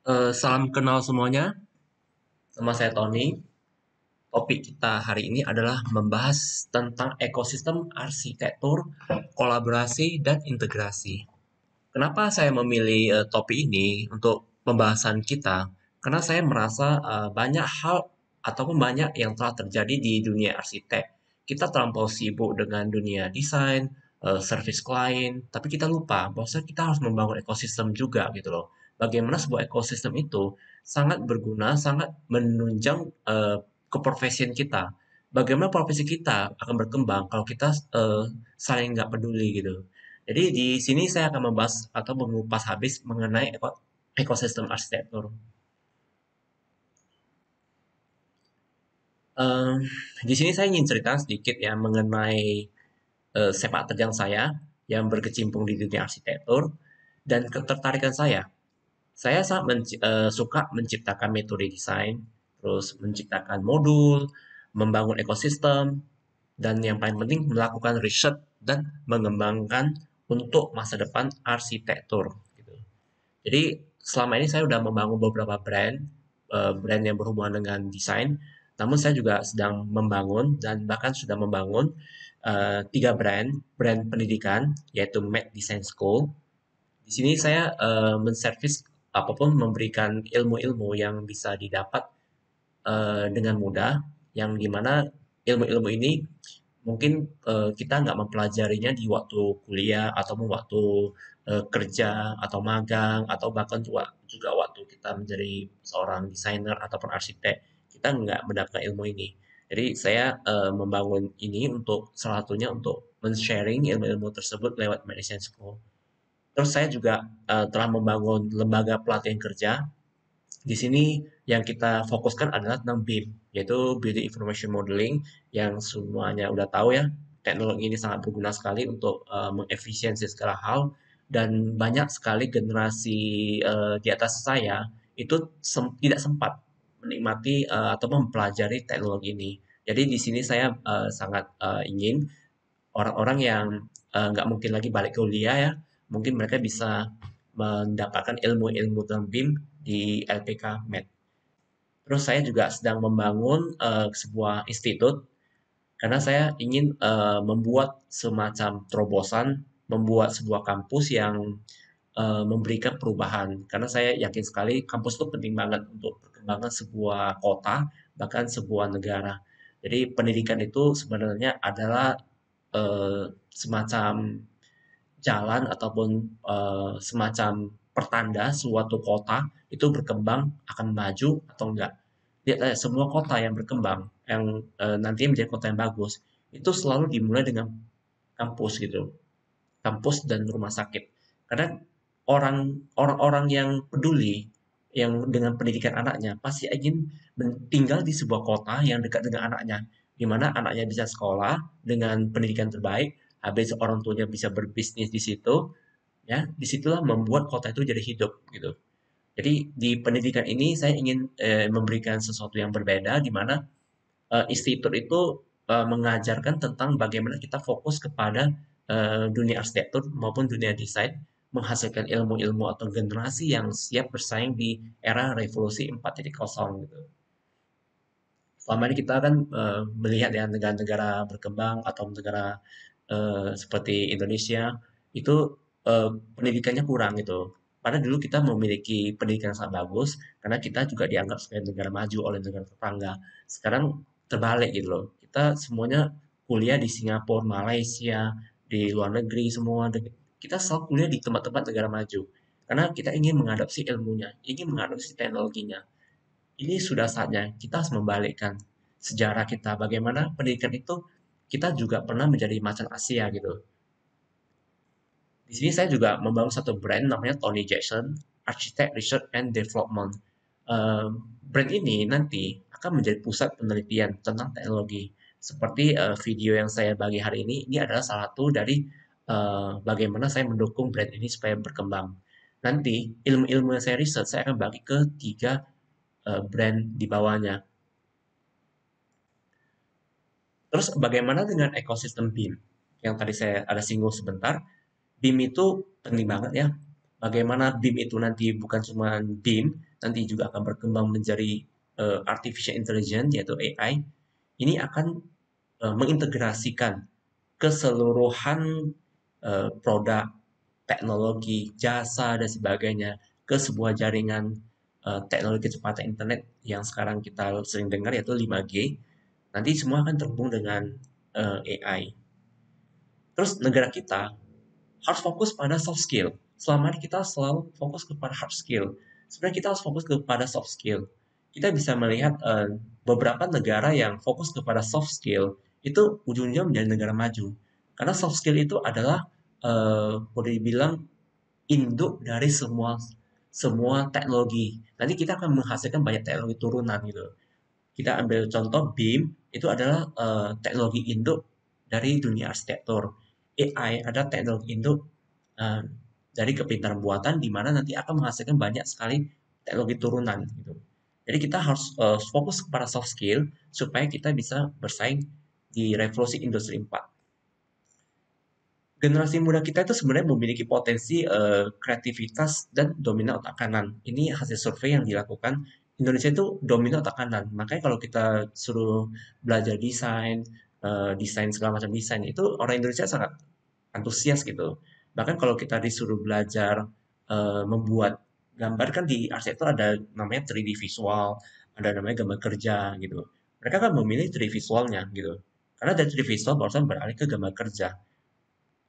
Salam kenal semuanya, nama saya Tony. Topik kita hari ini adalah membahas tentang ekosistem arsitektur, kolaborasi, dan integrasi. Kenapa saya memilih topik ini untuk pembahasan kita? Karena saya merasa banyak hal ataupun banyak yang telah terjadi di dunia arsitek. Kita terlampau sibuk dengan dunia desain, service klien, tapi kita lupa bahwa kita harus membangun ekosistem juga gitu loh. Bagaimana sebuah ekosistem itu sangat berguna, sangat menunjang keprofesian kita. Bagaimana profesi kita akan berkembang kalau kita saling nggak peduli gitu. Jadi di sini saya akan membahas atau mengupas habis mengenai ekosistem arsitektur. Eee, di sini saya ingin cerita sedikit ya mengenai sepak terjang saya yang berkecimpung di dunia arsitektur dan ketertarikan saya. Saya sangat suka menciptakan metode desain, terus menciptakan modul, membangun ekosistem, dan yang paling penting melakukan riset dan mengembangkan untuk masa depan arsitektur. Gitu. Jadi selama ini saya sudah membangun beberapa brand yang berhubungan dengan desain. Namun saya juga sedang membangun dan bahkan sudah membangun tiga brand pendidikan yaitu Med Design School. Di sini saya menservis apapun memberikan ilmu-ilmu yang bisa didapat dengan mudah, yang dimana ilmu-ilmu ini mungkin kita nggak mempelajarinya di waktu kuliah ataupun waktu kerja atau magang atau bahkan juga waktu kita menjadi seorang desainer ataupun arsitek kita nggak mendapatkan ilmu ini. Jadi saya membangun ini untuk salah satunya untuk men-sharing ilmu-ilmu tersebut lewat Medicine School. Terus saya juga telah membangun lembaga pelatihan kerja. Di sini yang kita fokuskan adalah tentang BIM, yaitu Building Information Modeling, yang semuanya udah tahu ya, teknologi ini sangat berguna sekali untuk mengefisiensi segala hal, dan banyak sekali generasi di atas saya itu tidak sempat menikmati atau mempelajari teknologi ini. Jadi di sini saya sangat ingin orang-orang yang nggak mungkin lagi balik ke kuliah ya, mungkin mereka bisa mendapatkan ilmu-ilmu tentang BIM di LPK Med. Terus saya juga sedang membangun sebuah institut karena saya ingin membuat semacam terobosan, membuat sebuah kampus yang memberikan perubahan. Karena saya yakin sekali kampus itu penting banget untuk perkembangan sebuah kota, bahkan sebuah negara. Jadi pendidikan itu sebenarnya adalah semacam jalan ataupun semacam pertanda suatu kota itu berkembang akan maju atau enggak. Lihat aja semua kota yang berkembang, yang nantinya menjadi kota yang bagus, itu selalu dimulai dengan kampus gitu, kampus dan rumah sakit. Karena orang-orang yang peduli yang dengan pendidikan anaknya pasti ingin tinggal di sebuah kota yang dekat dengan anaknya, di mana anaknya bisa sekolah dengan pendidikan terbaik, habis orang tuanya bisa berbisnis di situ, ya disitulah membuat kota itu jadi hidup gitu. Jadi di pendidikan ini saya ingin memberikan sesuatu yang berbeda, di mana institut itu mengajarkan tentang bagaimana kita fokus kepada dunia arsitektur maupun dunia desain, menghasilkan ilmu-ilmu atau generasi yang siap bersaing di era revolusi 4.0 gitu. Selama ini kita kan melihat ya negara-negara berkembang atau negara seperti Indonesia itu pendidikannya kurang gitu. Padahal dulu kita memiliki pendidikan yang sangat bagus karena kita juga dianggap sebagai negara maju oleh negara tetangga. Sekarang terbalik gitu loh. Kita semuanya kuliah di Singapura, Malaysia, di luar negeri semua. Kita selalu kuliah di tempat-tempat negara maju. Karena kita ingin mengadopsi ilmunya, ingin mengadopsi teknologinya. Ini sudah saatnya kita harus membalikkan sejarah kita. Bagaimana pendidikan itu kita juga pernah menjadi macan Asia gitu. Di sini saya juga membangun satu brand namanya Tony Jackson Architect Research and Development. Brand ini nanti akan menjadi pusat penelitian tentang teknologi. Seperti video yang saya bagi hari ini adalah salah satu dari bagaimana saya mendukung brand ini supaya berkembang. Nanti ilmu-ilmu yang saya riset saya akan bagi ke tiga brand di bawahnya. Terus bagaimana dengan ekosistem BIM? Yang tadi saya ada singgung sebentar, BIM itu penting banget ya. bagaimana BIM itu nanti bukan cuma BIM, nanti juga akan berkembang menjadi artificial intelligence yaitu AI. Ini akan mengintegrasikan keseluruhan produk, teknologi, jasa dan sebagainya ke sebuah jaringan teknologi kecepatan internet yang sekarang kita sering dengar yaitu 5G. Nanti semua akan terhubung dengan AI. Terus negara kita harus fokus pada soft skill. Selama ini kita selalu fokus kepada hard skill. Sebenarnya kita harus fokus kepada soft skill. Kita bisa melihat beberapa negara yang fokus kepada soft skill itu ujungnya menjadi negara maju. Karena soft skill itu adalah boleh dibilang induk dari semua semua teknologi. Nanti kita akan menghasilkan banyak teknologi turunan gitu. Kita ambil contoh BIM itu adalah teknologi induk dari dunia arsitektur. AI ada teknologi induk uh, dari kepintaran buatan di mana nanti akan menghasilkan banyak sekali teknologi turunan gitu. Jadi kita harus fokus kepada soft skill supaya kita bisa bersaing di revolusi industri 4. Generasi muda kita itu sebenarnya memiliki potensi kreativitas dan dominan otak kanan. Ini hasil survei yang dilakukan. Indonesia itu dominan otak kanan. Makanya kalau kita suruh belajar desain, desain segala macam desain, itu orang Indonesia sangat antusias gitu. Bahkan kalau kita disuruh belajar membuat gambar kan di arsitektur ada namanya 3D visual, ada namanya gambar kerja gitu. Mereka kan memilih 3D visualnya gitu. Karena dari 3D visual barusan beralih ke gambar kerja.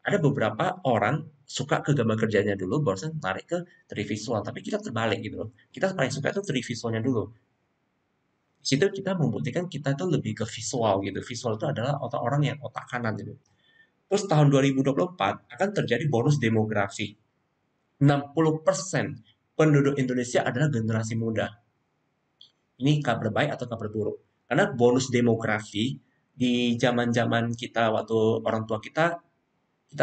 Ada beberapa orang suka ke gambar kerjanya dulu, barusan tarik ke 3D visual. Tapi kita terbalik gitu loh. Kita paling suka itu 3D visualnya dulu. Di situ kita membuktikan kita itu lebih ke visual gitu. Visual itu adalah otak orang yang otak kanan gitu. Terus tahun 2024 akan terjadi bonus demografi. 60% penduduk Indonesia adalah generasi muda. Ini kabar baik atau kabar buruk? Karena bonus demografi di zaman-zaman kita waktu orang tua kita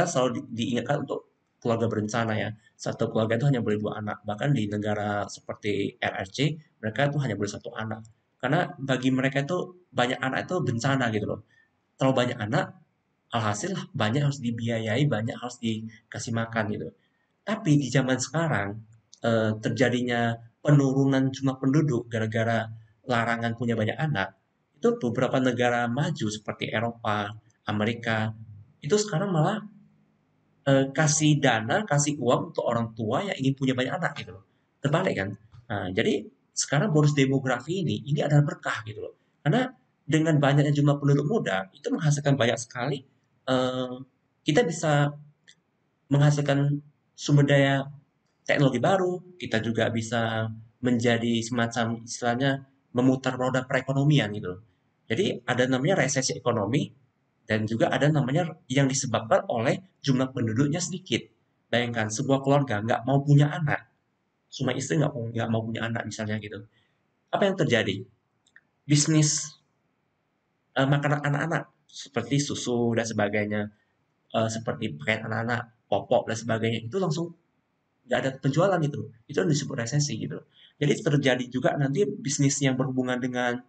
selalu diingatkan untuk keluarga berencana ya. Satu keluarga itu hanya boleh 2 anak. Bahkan di negara seperti RRC, mereka itu hanya boleh 1 anak. Karena bagi mereka itu banyak anak itu bencana gitu loh. Terlalu banyak anak, alhasil banyak harus dibiayai, banyak harus dikasih makan gitu. Tapi di zaman sekarang, terjadinya penurunan jumlah penduduk gara-gara larangan punya banyak anak, itu beberapa negara maju seperti Eropa, Amerika, itu sekarang malah kasih dana, kasih uang untuk orang tua yang ingin punya banyak anak gitu loh. Terbalik kan? Nah, jadi sekarang bonus demografi ini adalah berkah gitu loh. Karena dengan banyaknya jumlah penduduk muda itu menghasilkan banyak sekali eh, kita bisa menghasilkan sumber daya teknologi baru, kita juga bisa menjadi semacam istilahnya memutar roda perekonomian gitu loh. Jadi ada namanya resesi ekonomi dan juga ada namanya yang disebabkan oleh jumlah penduduknya sedikit. Bayangkan sebuah keluarga nggak mau punya anak, suami istri nggak mau punya anak misalnya gitu. Apa yang terjadi? Bisnis makanan anak-anak seperti susu dan sebagainya, seperti pakaian anak-anak, popok dan sebagainya itu langsung nggak ada penjualan itu yang disebut resesi gitu. Jadi terjadi juga nanti bisnis yang berhubungan dengan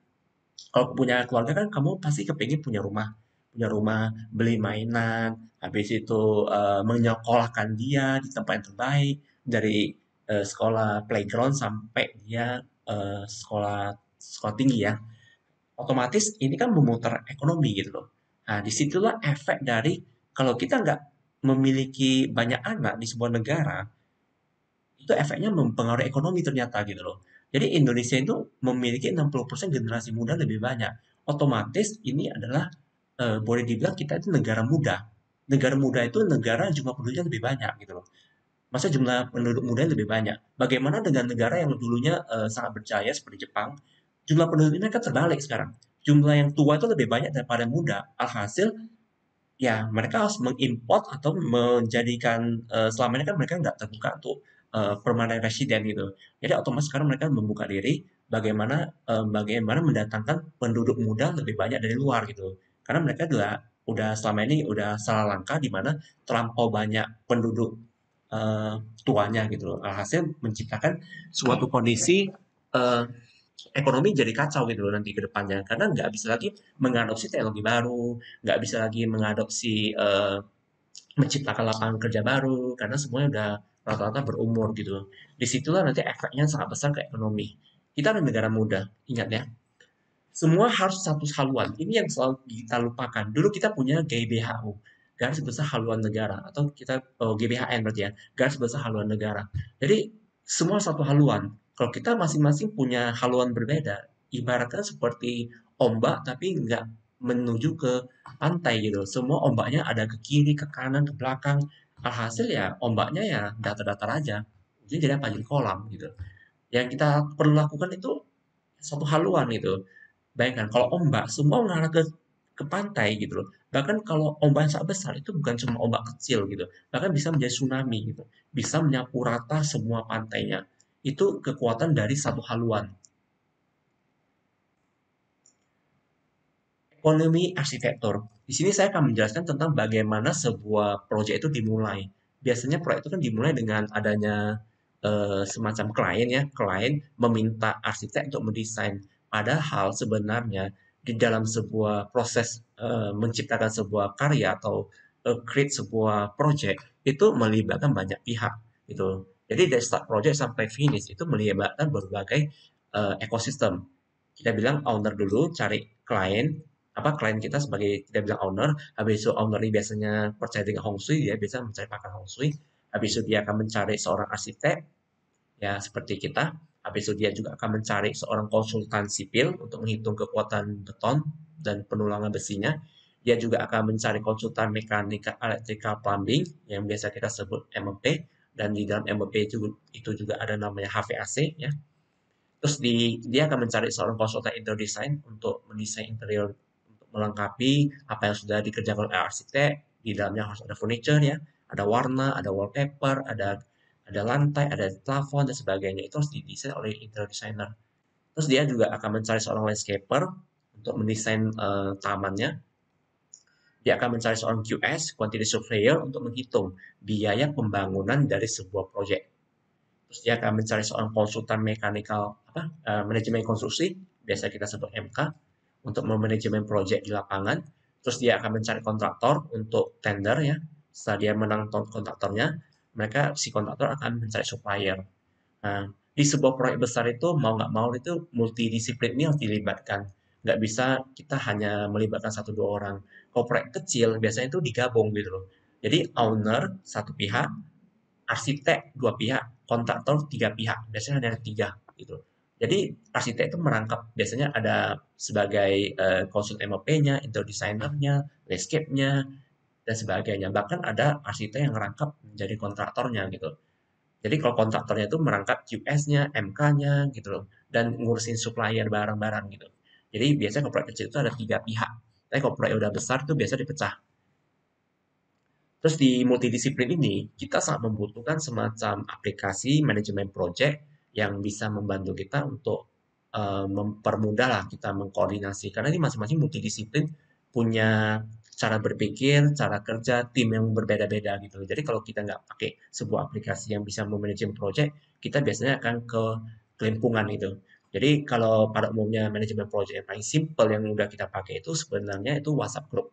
kalau punya keluarga kan kamu pasti kepingin punya rumah, beli mainan, habis itu menyekolahkan dia di tempat yang terbaik dari sekolah playground sampai dia sekolah sekolah tinggi ya. Otomatis ini kan memutar ekonomi gitu loh. Nah, disitulah efek dari kalau kita nggak memiliki banyak anak di sebuah negara, itu efeknya mempengaruhi ekonomi ternyata gitu loh. Jadi Indonesia itu memiliki 60% generasi muda lebih banyak. Otomatis ini adalah boleh dibilang kita itu negara muda. Negara muda itu negara jumlah penduduknya lebih banyak gitu loh. Masa jumlah penduduk muda lebih banyak. Bagaimana dengan negara yang dulunya sangat berjaya seperti Jepang, jumlah penduduknya kan terbalik sekarang. Jumlah yang tua itu lebih banyak daripada muda. Alhasil ya mereka harus mengimport atau menjadikan selama ini kan mereka nggak terbuka untuk permanent resident gitu. Jadi otomatis sekarang mereka membuka diri bagaimana mendatangkan penduduk muda lebih banyak dari luar gitu. Karena mereka udah selama ini udah salah langkah di mana terlampau banyak penduduk eh, tuanya gitu loh. Alhasil menciptakan suatu kondisi eh, ekonomi jadi kacau gitu loh nanti ke depannya karena nggak bisa lagi mengadopsi teknologi baru, nggak bisa lagi mengadopsi menciptakan lapangan kerja baru karena semuanya udah rata-rata berumur gitu. Disitulah nanti efeknya sangat besar ke ekonomi. Kita adalah negara muda, ingat ya. Semua harus satu haluan. Ini yang selalu kita lupakan. Dulu kita punya GBHU, Garis Besar Haluan Negara, atau kita GBHN berarti ya, Garis Besar Haluan Negara. Jadi semua satu haluan. Kalau kita masing-masing punya haluan berbeda, ibaratnya seperti ombak tapi nggak menuju ke pantai gitu. Semua ombaknya ada ke kiri, ke kanan, ke belakang. Alhasil ya ombaknya ya datar-datar aja. Jadi apa? Jadi kolam gitu. Yang kita perlu lakukan itu satu haluan itu. Bayangkan kalau ombak semua mengarah ke pantai gitu loh. Bahkan kalau ombak yang sangat besar itu bukan cuma ombak kecil gitu. Bahkan bisa menjadi tsunami gitu. Bisa menyapu rata semua pantainya. Itu kekuatan dari satu haluan. Ekonomi arsitektur. Di sini saya akan menjelaskan tentang bagaimana sebuah proyek itu dimulai. Biasanya proyek itu kan dimulai dengan adanya semacam klien ya, klien meminta arsitek untuk mendesain. Padahal sebenarnya di dalam sebuah proses menciptakan sebuah karya atau create sebuah project itu melibatkan banyak pihak gitu. Jadi dari start project sampai finish itu melibatkan berbagai ekosistem. Kita bilang owner dulu, cari klien, apa klien kita sebagai kita bilang owner, habis itu owner ini biasanya percaya dengan Hong Shui, dia bisa mencari pakar Hong Shui, habis itu dia akan mencari seorang arsitek, ya seperti kita, habis itu dia juga akan mencari seorang konsultan sipil untuk menghitung kekuatan beton dan penulangan besinya, dia juga akan mencari konsultan mekanika, electrical, plumbing, yang biasa kita sebut MEP, dan di dalam MEP itu juga ada namanya HVAC, ya. Terus dia akan mencari seorang konsultan interior design untuk mendesain interior untuk melengkapi apa yang sudah dikerjakan oleh arsitek. Di dalamnya harus ada furniture ya, ada warna, ada wallpaper, ada lantai, ada plafon dan sebagainya. Itu harus didesain oleh interior designer. Terus dia juga akan mencari seorang landscaper untuk mendesain tamannya. Dia akan mencari seorang QS, quantity surveyor, untuk menghitung biaya pembangunan dari sebuah proyek. Terus dia akan mencari seorang konsultan mekanikal manajemen konstruksi, biasa kita sebut MK, untuk memanajemen proyek di lapangan. Terus dia akan mencari kontraktor untuk tender ya. Setelah dia menang kontraktornya, mereka si kontraktor akan mencari supplier. Nah, di sebuah proyek besar itu mau nggak mau itu multidisiplin ini harus dilibatkan. Nggak bisa kita hanya melibatkan satu dua orang. Kalau proyek kecil biasanya itu digabung gitu loh. Jadi owner satu pihak, arsitek dua pihak, kontraktor tiga pihak, biasanya ada tiga gitu. Jadi arsitek itu merangkap biasanya ada sebagai konsul MOP-nya, interior designer-nya, landscape-nya dan sebagainya. Bahkan ada arsitek yang merangkap menjadi kontraktornya gitu. Jadi kalau kontraktornya itu merangkap QS-nya, MK-nya gitu loh, dan ngurusin supplier barang-barang gitu. Jadi biasanya kalau proyek kecil itu ada tiga pihak. Tapi kalau proyek udah besar itu biasa dipecah. Terus di multidisiplin ini, kita sangat membutuhkan semacam aplikasi manajemen project yang bisa membantu kita untuk mempermudah lah kita mengkoordinasi. Karena ini masing-masing multidisiplin punya cara berpikir, cara kerja, tim yang berbeda-beda gitu. Jadi kalau kita nggak pakai sebuah aplikasi yang bisa memanajemen project, kita biasanya akan ke kelimpungan gitu. Jadi kalau pada umumnya manajemen project yang paling simple yang udah kita pakai itu sebenarnya itu WhatsApp group.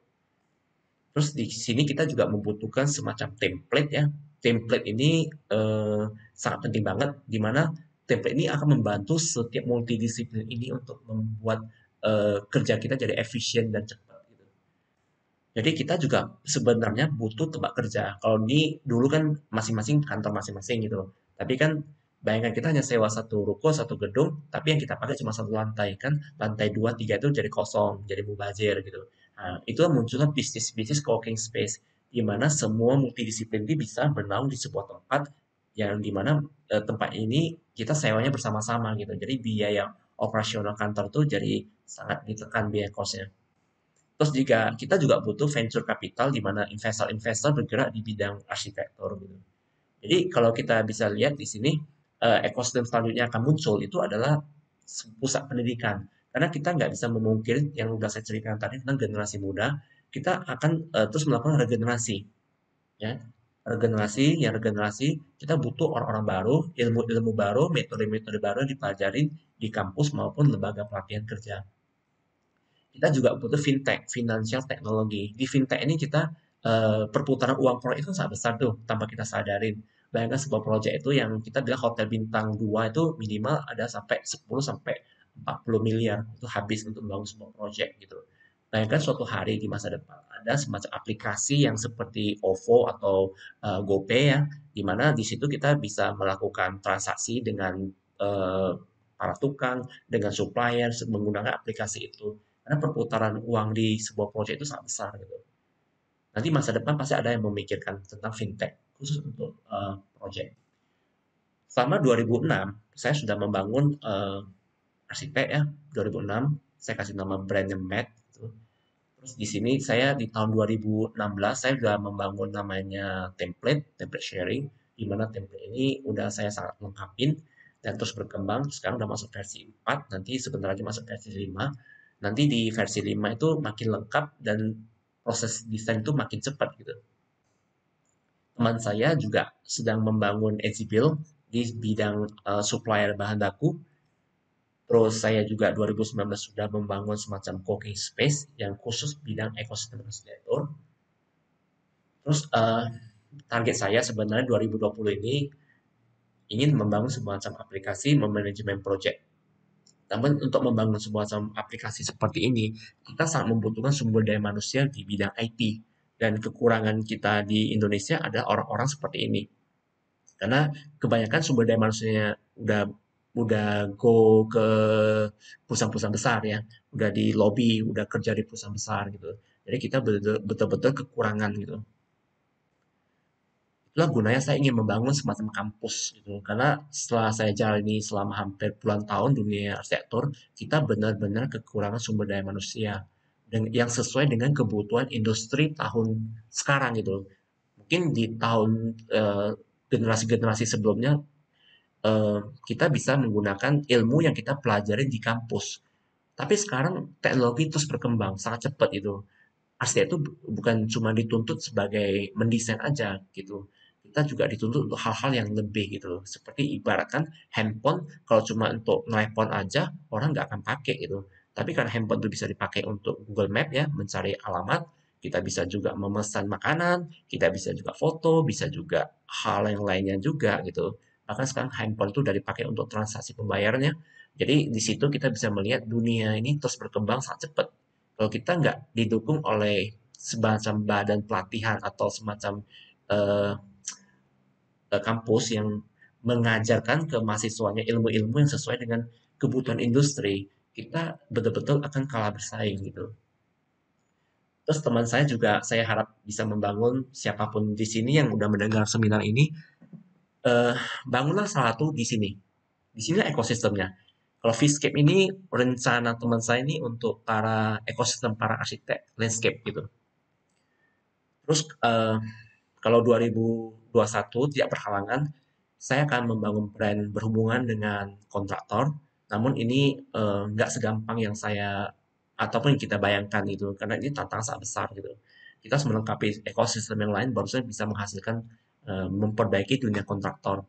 Terus di sini kita juga membutuhkan semacam template ya. Template ini sangat penting banget, di mana template ini akan membantu setiap multidisiplin ini untuk membuat kerja kita jadi efisien dan cepat. Gitu. Jadi kita juga sebenarnya butuh tempat kerja. Kalau ini dulu kan masing-masing kantor masing-masing gitu loh. Tapi kan bayangkan kita hanya sewa satu ruko, satu gedung, tapi yang kita pakai cuma satu lantai kan, lantai 2, 3 itu jadi kosong, jadi mubazir gitu. Nah, itu munculkan bisnis-bisnis co-working space di mana semua multidisiplin ini bisa bernaung di sebuah tempat yang di mana tempat ini kita sewanya bersama-sama gitu. Jadi biaya operasional kantor tuh jadi sangat ditekan biaya kosnya. Terus juga kita juga butuh venture capital di mana investor-investor bergerak di bidang arsitektur gitu. Jadi kalau kita bisa lihat di sini ekosistem selanjutnya akan muncul itu adalah pusat pendidikan. Karena kita nggak bisa memungkiri yang sudah saya ceritakan tadi tentang generasi muda, kita akan terus melakukan regenerasi, ya. Regenerasi, kita butuh orang-orang baru, ilmu-ilmu baru, metode-metode baru yang dipelajari di kampus maupun lembaga pelatihan kerja. Kita juga butuh fintech, financial technology. Di fintech ini kita perputaran uang proyek itu sangat besar tuh tanpa kita sadarin. Bayangkan sebuah proyek itu yang kita bilang hotel bintang 2 itu minimal ada sampai 10 sampai 40 miliar itu habis untuk membangun sebuah proyek gitu. Bayangkan suatu hari di masa depan ada semacam aplikasi yang seperti OVO atau GoPay ya, di mana di situ kita bisa melakukan transaksi dengan eh, para tukang, dengan supplier menggunakan aplikasi itu. Karena perputaran uang di sebuah proyek itu sangat besar gitu. Nanti masa depan pasti ada yang memikirkan tentang fintech khusus untuk project. Selama 2006, saya sudah membangun arsitek ya. 2006, saya kasih nama brandnya Matt. Gitu. Terus di sini saya di tahun 2016 saya sudah membangun namanya template sharing, di mana template ini udah saya sangat lengkapin dan terus berkembang. Sekarang udah masuk versi 4, nanti sebentar lagi masuk versi 5. Nanti di versi 5 itu makin lengkap dan proses desain itu makin cepat gitu. Teman saya juga sedang membangun Ezibil di bidang supplier bahan baku. Terus saya juga 2019 sudah membangun semacam coworking space yang khusus bidang ekosistem arsitektur. Terus target saya sebenarnya 2020 ini ingin membangun semacam aplikasi memanajemen project. Namun untuk membangun semacam aplikasi seperti ini, kita sangat membutuhkan sumber daya manusia di bidang IT. Dan kekurangan kita di Indonesia adalah orang-orang seperti ini. Karena kebanyakan sumber daya manusianya udah go ke perusahaan-perusahaan besar ya, udah di lobby, udah kerja di perusahaan besar gitu. Jadi kita betul-betul kekurangan gitu. Itulah gunanya saya ingin membangun semacam kampus gitu. Karena setelah saya jalani selama hampir puluhan tahun dunia arsitektur, kita benar-benar kekurangan sumber daya manusia dan yang sesuai dengan kebutuhan industri tahun sekarang gitu. Mungkin di tahun generasi-generasi sebelumnya kita bisa menggunakan ilmu yang kita pelajari di kampus. Tapi sekarang teknologi terus berkembang sangat cepat itu. Arsitek itu bukan cuma dituntut sebagai mendesain aja gitu. Kita juga dituntut untuk hal-hal yang lebih gitu. Seperti ibaratkan handphone, kalau cuma untuk nelpon aja, orang nggak akan pakai gitu. Tapi karena handphone itu bisa dipakai untuk Google Map ya, mencari alamat, kita bisa juga memesan makanan, kita bisa juga foto, bisa juga hal yang lainnya juga gitu. Bahkan sekarang handphone itu udah dipakai untuk transaksi pembayarannya. Jadi di situ kita bisa melihat dunia ini terus berkembang sangat cepat. Kalau kita nggak didukung oleh semacam badan pelatihan atau semacam eh, kampus yang mengajarkan ke mahasiswanya ilmu-ilmu yang sesuai dengan kebutuhan industri, kita betul-betul akan kalah bersaing gitu. Terus teman saya juga saya harap bisa membangun siapapun di sini yang udah mendengar seminar ini, eh, bangunlah salah satu di sini. Di sini ekosistemnya. Kalau Vscape ini rencana teman saya ini untuk para ekosistem para arsitek landscape gitu. Terus kalau 2021 tidak berhalangan, saya akan membangun brand berhubungan dengan kontraktor. Namun ini nggak segampang yang saya ataupun yang kita bayangkan itu, karena ini tantangan sangat besar gitu. Kita harus melengkapi ekosistem yang lain baru saja bisa menghasilkan memperbaiki dunia kontraktor.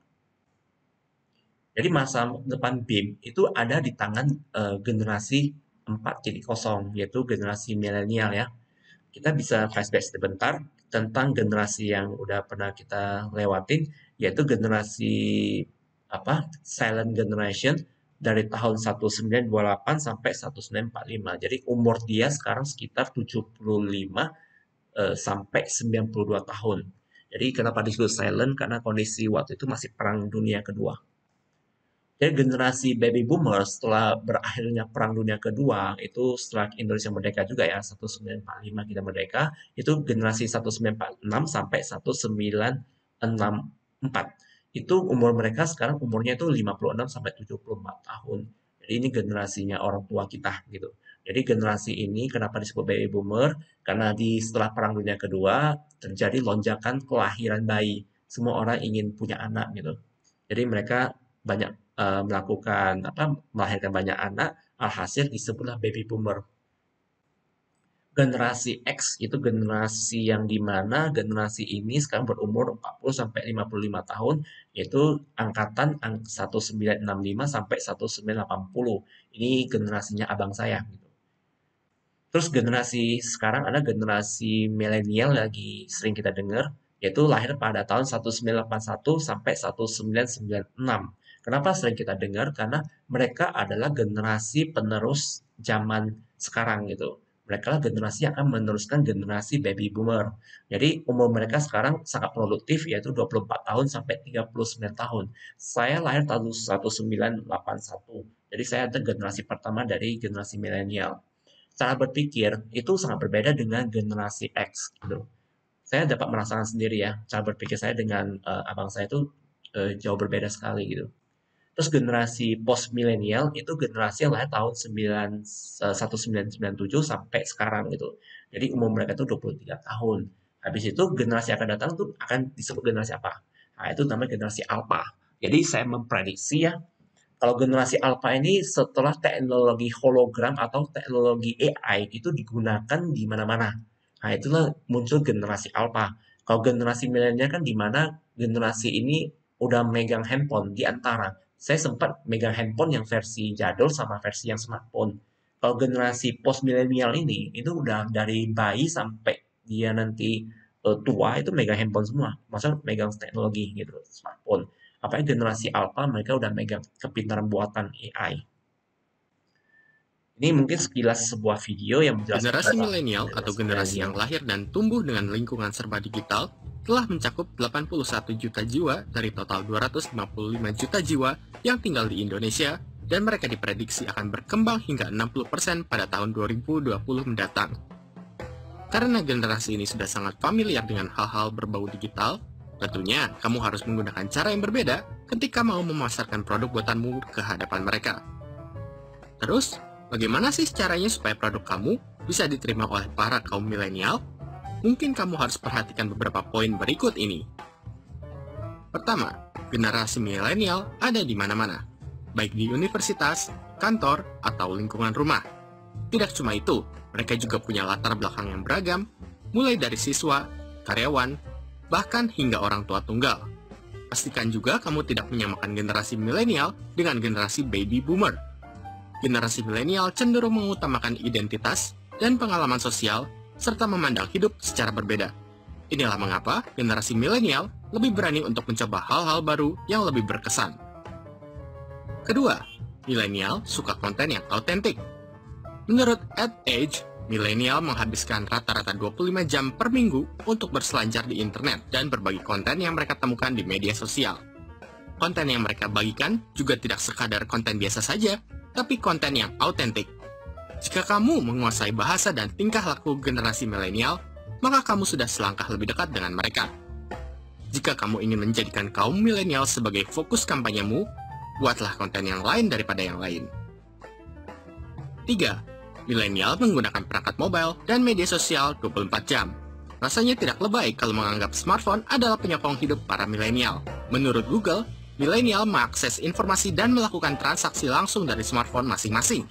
Jadi masa depan BIM itu ada di tangan generasi 4.0 yaitu generasi milenial ya. Kita bisa flashback sebentar tentang generasi yang udah pernah kita lewatin, yaitu generasi apa silent generation dari tahun 1928 sampai 1945. Jadi umur dia sekarang sekitar 75 sampai 92 tahun. Jadi kenapa disebut silent? Karena kondisi waktu itu masih perang dunia kedua. Jadi generasi baby boomer setelah berakhirnya Perang Dunia Kedua, itu setelah Indonesia merdeka juga ya, 1945 kita merdeka, itu generasi 1946 sampai 1964. Itu umur mereka sekarang umurnya itu 56 sampai 74 tahun. Jadi ini generasinya orang tua kita gitu. Jadi generasi ini kenapa disebut baby boomer? Karena di setelah Perang Dunia Kedua terjadi lonjakan kelahiran bayi. Semua orang ingin punya anak gitu. Jadi mereka banyak melakukan apa melahirkan banyak anak, alhasil disebutlah baby boomer. Generasi X itu generasi yang dimana generasi ini sekarang berumur 40 sampai 55 tahun, yaitu angkatan 1965 sampai 1980. Ini generasinya abang saya gitu. Terus generasi sekarang ada generasi milenial lagi sering kita dengar, yaitu lahir pada tahun 1981 sampai 1996. Kenapa sering kita dengar? Karena mereka adalah generasi penerus zaman sekarang gitu. Mereka adalah generasi yang akan meneruskan generasi baby boomer. Jadi umur mereka sekarang sangat produktif, yaitu 24 tahun sampai 39 tahun. Saya lahir tahun 1981. Jadi saya adalah generasi pertama dari generasi milenial. Cara berpikir itu sangat berbeda dengan generasi X gitu. Saya dapat merasakan sendiri ya, cara berpikir saya dengan abang saya itu jauh berbeda sekali gitu. Terus generasi post milenial itu generasi yang lahir tahun 1997 sampai sekarang gitu. Jadi umur mereka itu 23 tahun. Habis itu generasi yang akan datang tuh akan disebut generasi apa? Nah, itu namanya generasi alpha. Jadi saya memprediksi ya, kalau generasi alpha ini setelah teknologi hologram atau teknologi AI itu digunakan di mana-mana. Nah, itulah muncul generasi alpha. Kalau generasi milenial kan di mana generasi ini udah megang handphone di antara. Saya sempat megang handphone yang versi jadul sama versi yang smartphone. Kalau generasi post milenial ini itu udah dari bayi sampai dia nanti tua itu megang handphone semua. Maksudnya megang teknologi gitu, smartphone. Apalagi generasi alpha mereka udah megang kepintaran buatan AI. Ini mungkin sekilas sebuah video yang menjelaskan Generasi milenial atau generasi generasi milenial. yang lahir dan tumbuh dengan lingkungan serba digital telah mencakup 81 juta jiwa dari total 255 juta jiwa yang tinggal di Indonesia, dan mereka diprediksi akan berkembang hingga 60% pada tahun 2020 mendatang. Karena generasi ini sudah sangat familiar dengan hal-hal berbau digital, tentunya kamu harus menggunakan cara yang berbeda ketika mau memasarkan produk buatanmu ke hadapan mereka. Terus, bagaimana sih caranya supaya produk kamu bisa diterima oleh para kaum milenial? Mungkin kamu harus perhatikan beberapa poin berikut ini. Pertama, generasi milenial ada di mana-mana, baik di universitas, kantor, atau lingkungan rumah. Tidak cuma itu, mereka juga punya latar belakang yang beragam, mulai dari siswa, karyawan, bahkan hingga orang tua tunggal. Pastikan juga kamu tidak menyamakan generasi milenial dengan generasi baby boomer. Generasi milenial cenderung mengutamakan identitas dan pengalaman sosial, serta memandang hidup secara berbeda. Inilah mengapa generasi milenial lebih berani untuk mencoba hal-hal baru yang lebih berkesan. Kedua, milenial suka konten yang autentik. Menurut AdAge, milenial menghabiskan rata-rata 25 jam per minggu untuk berselancar di internet dan berbagi konten yang mereka temukan di media sosial. Konten yang mereka bagikan juga tidak sekadar konten biasa saja, tapi konten yang autentik. Jika kamu menguasai bahasa dan tingkah laku generasi milenial, maka kamu sudah selangkah lebih dekat dengan mereka. Jika kamu ingin menjadikan kaum milenial sebagai fokus kampanyemu, buatlah konten yang lain daripada yang lain. 3. Milenial menggunakan perangkat mobile dan media sosial 24 jam. Rasanya tidak lebay kalau menganggap smartphone adalah penyokong hidup para milenial. Menurut Google, milenial mengakses informasi dan melakukan transaksi langsung dari smartphone masing-masing.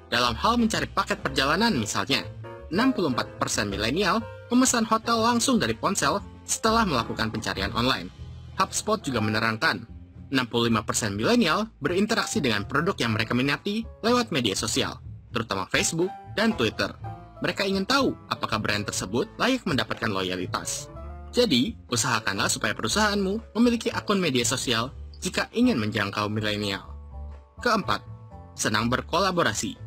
Dalam hal mencari paket perjalanan misalnya, 64% milenial memesan hotel langsung dari ponsel setelah melakukan pencarian online. HubSpot juga menerangkan, 65% milenial berinteraksi dengan produk yang mereka minati lewat media sosial, terutama Facebook dan Twitter. Mereka ingin tahu apakah brand tersebut layak mendapatkan loyalitas. Jadi, usahakanlah supaya perusahaanmu memiliki akun media sosial jika ingin menjangkau milenial. Keempat, senang berkolaborasi.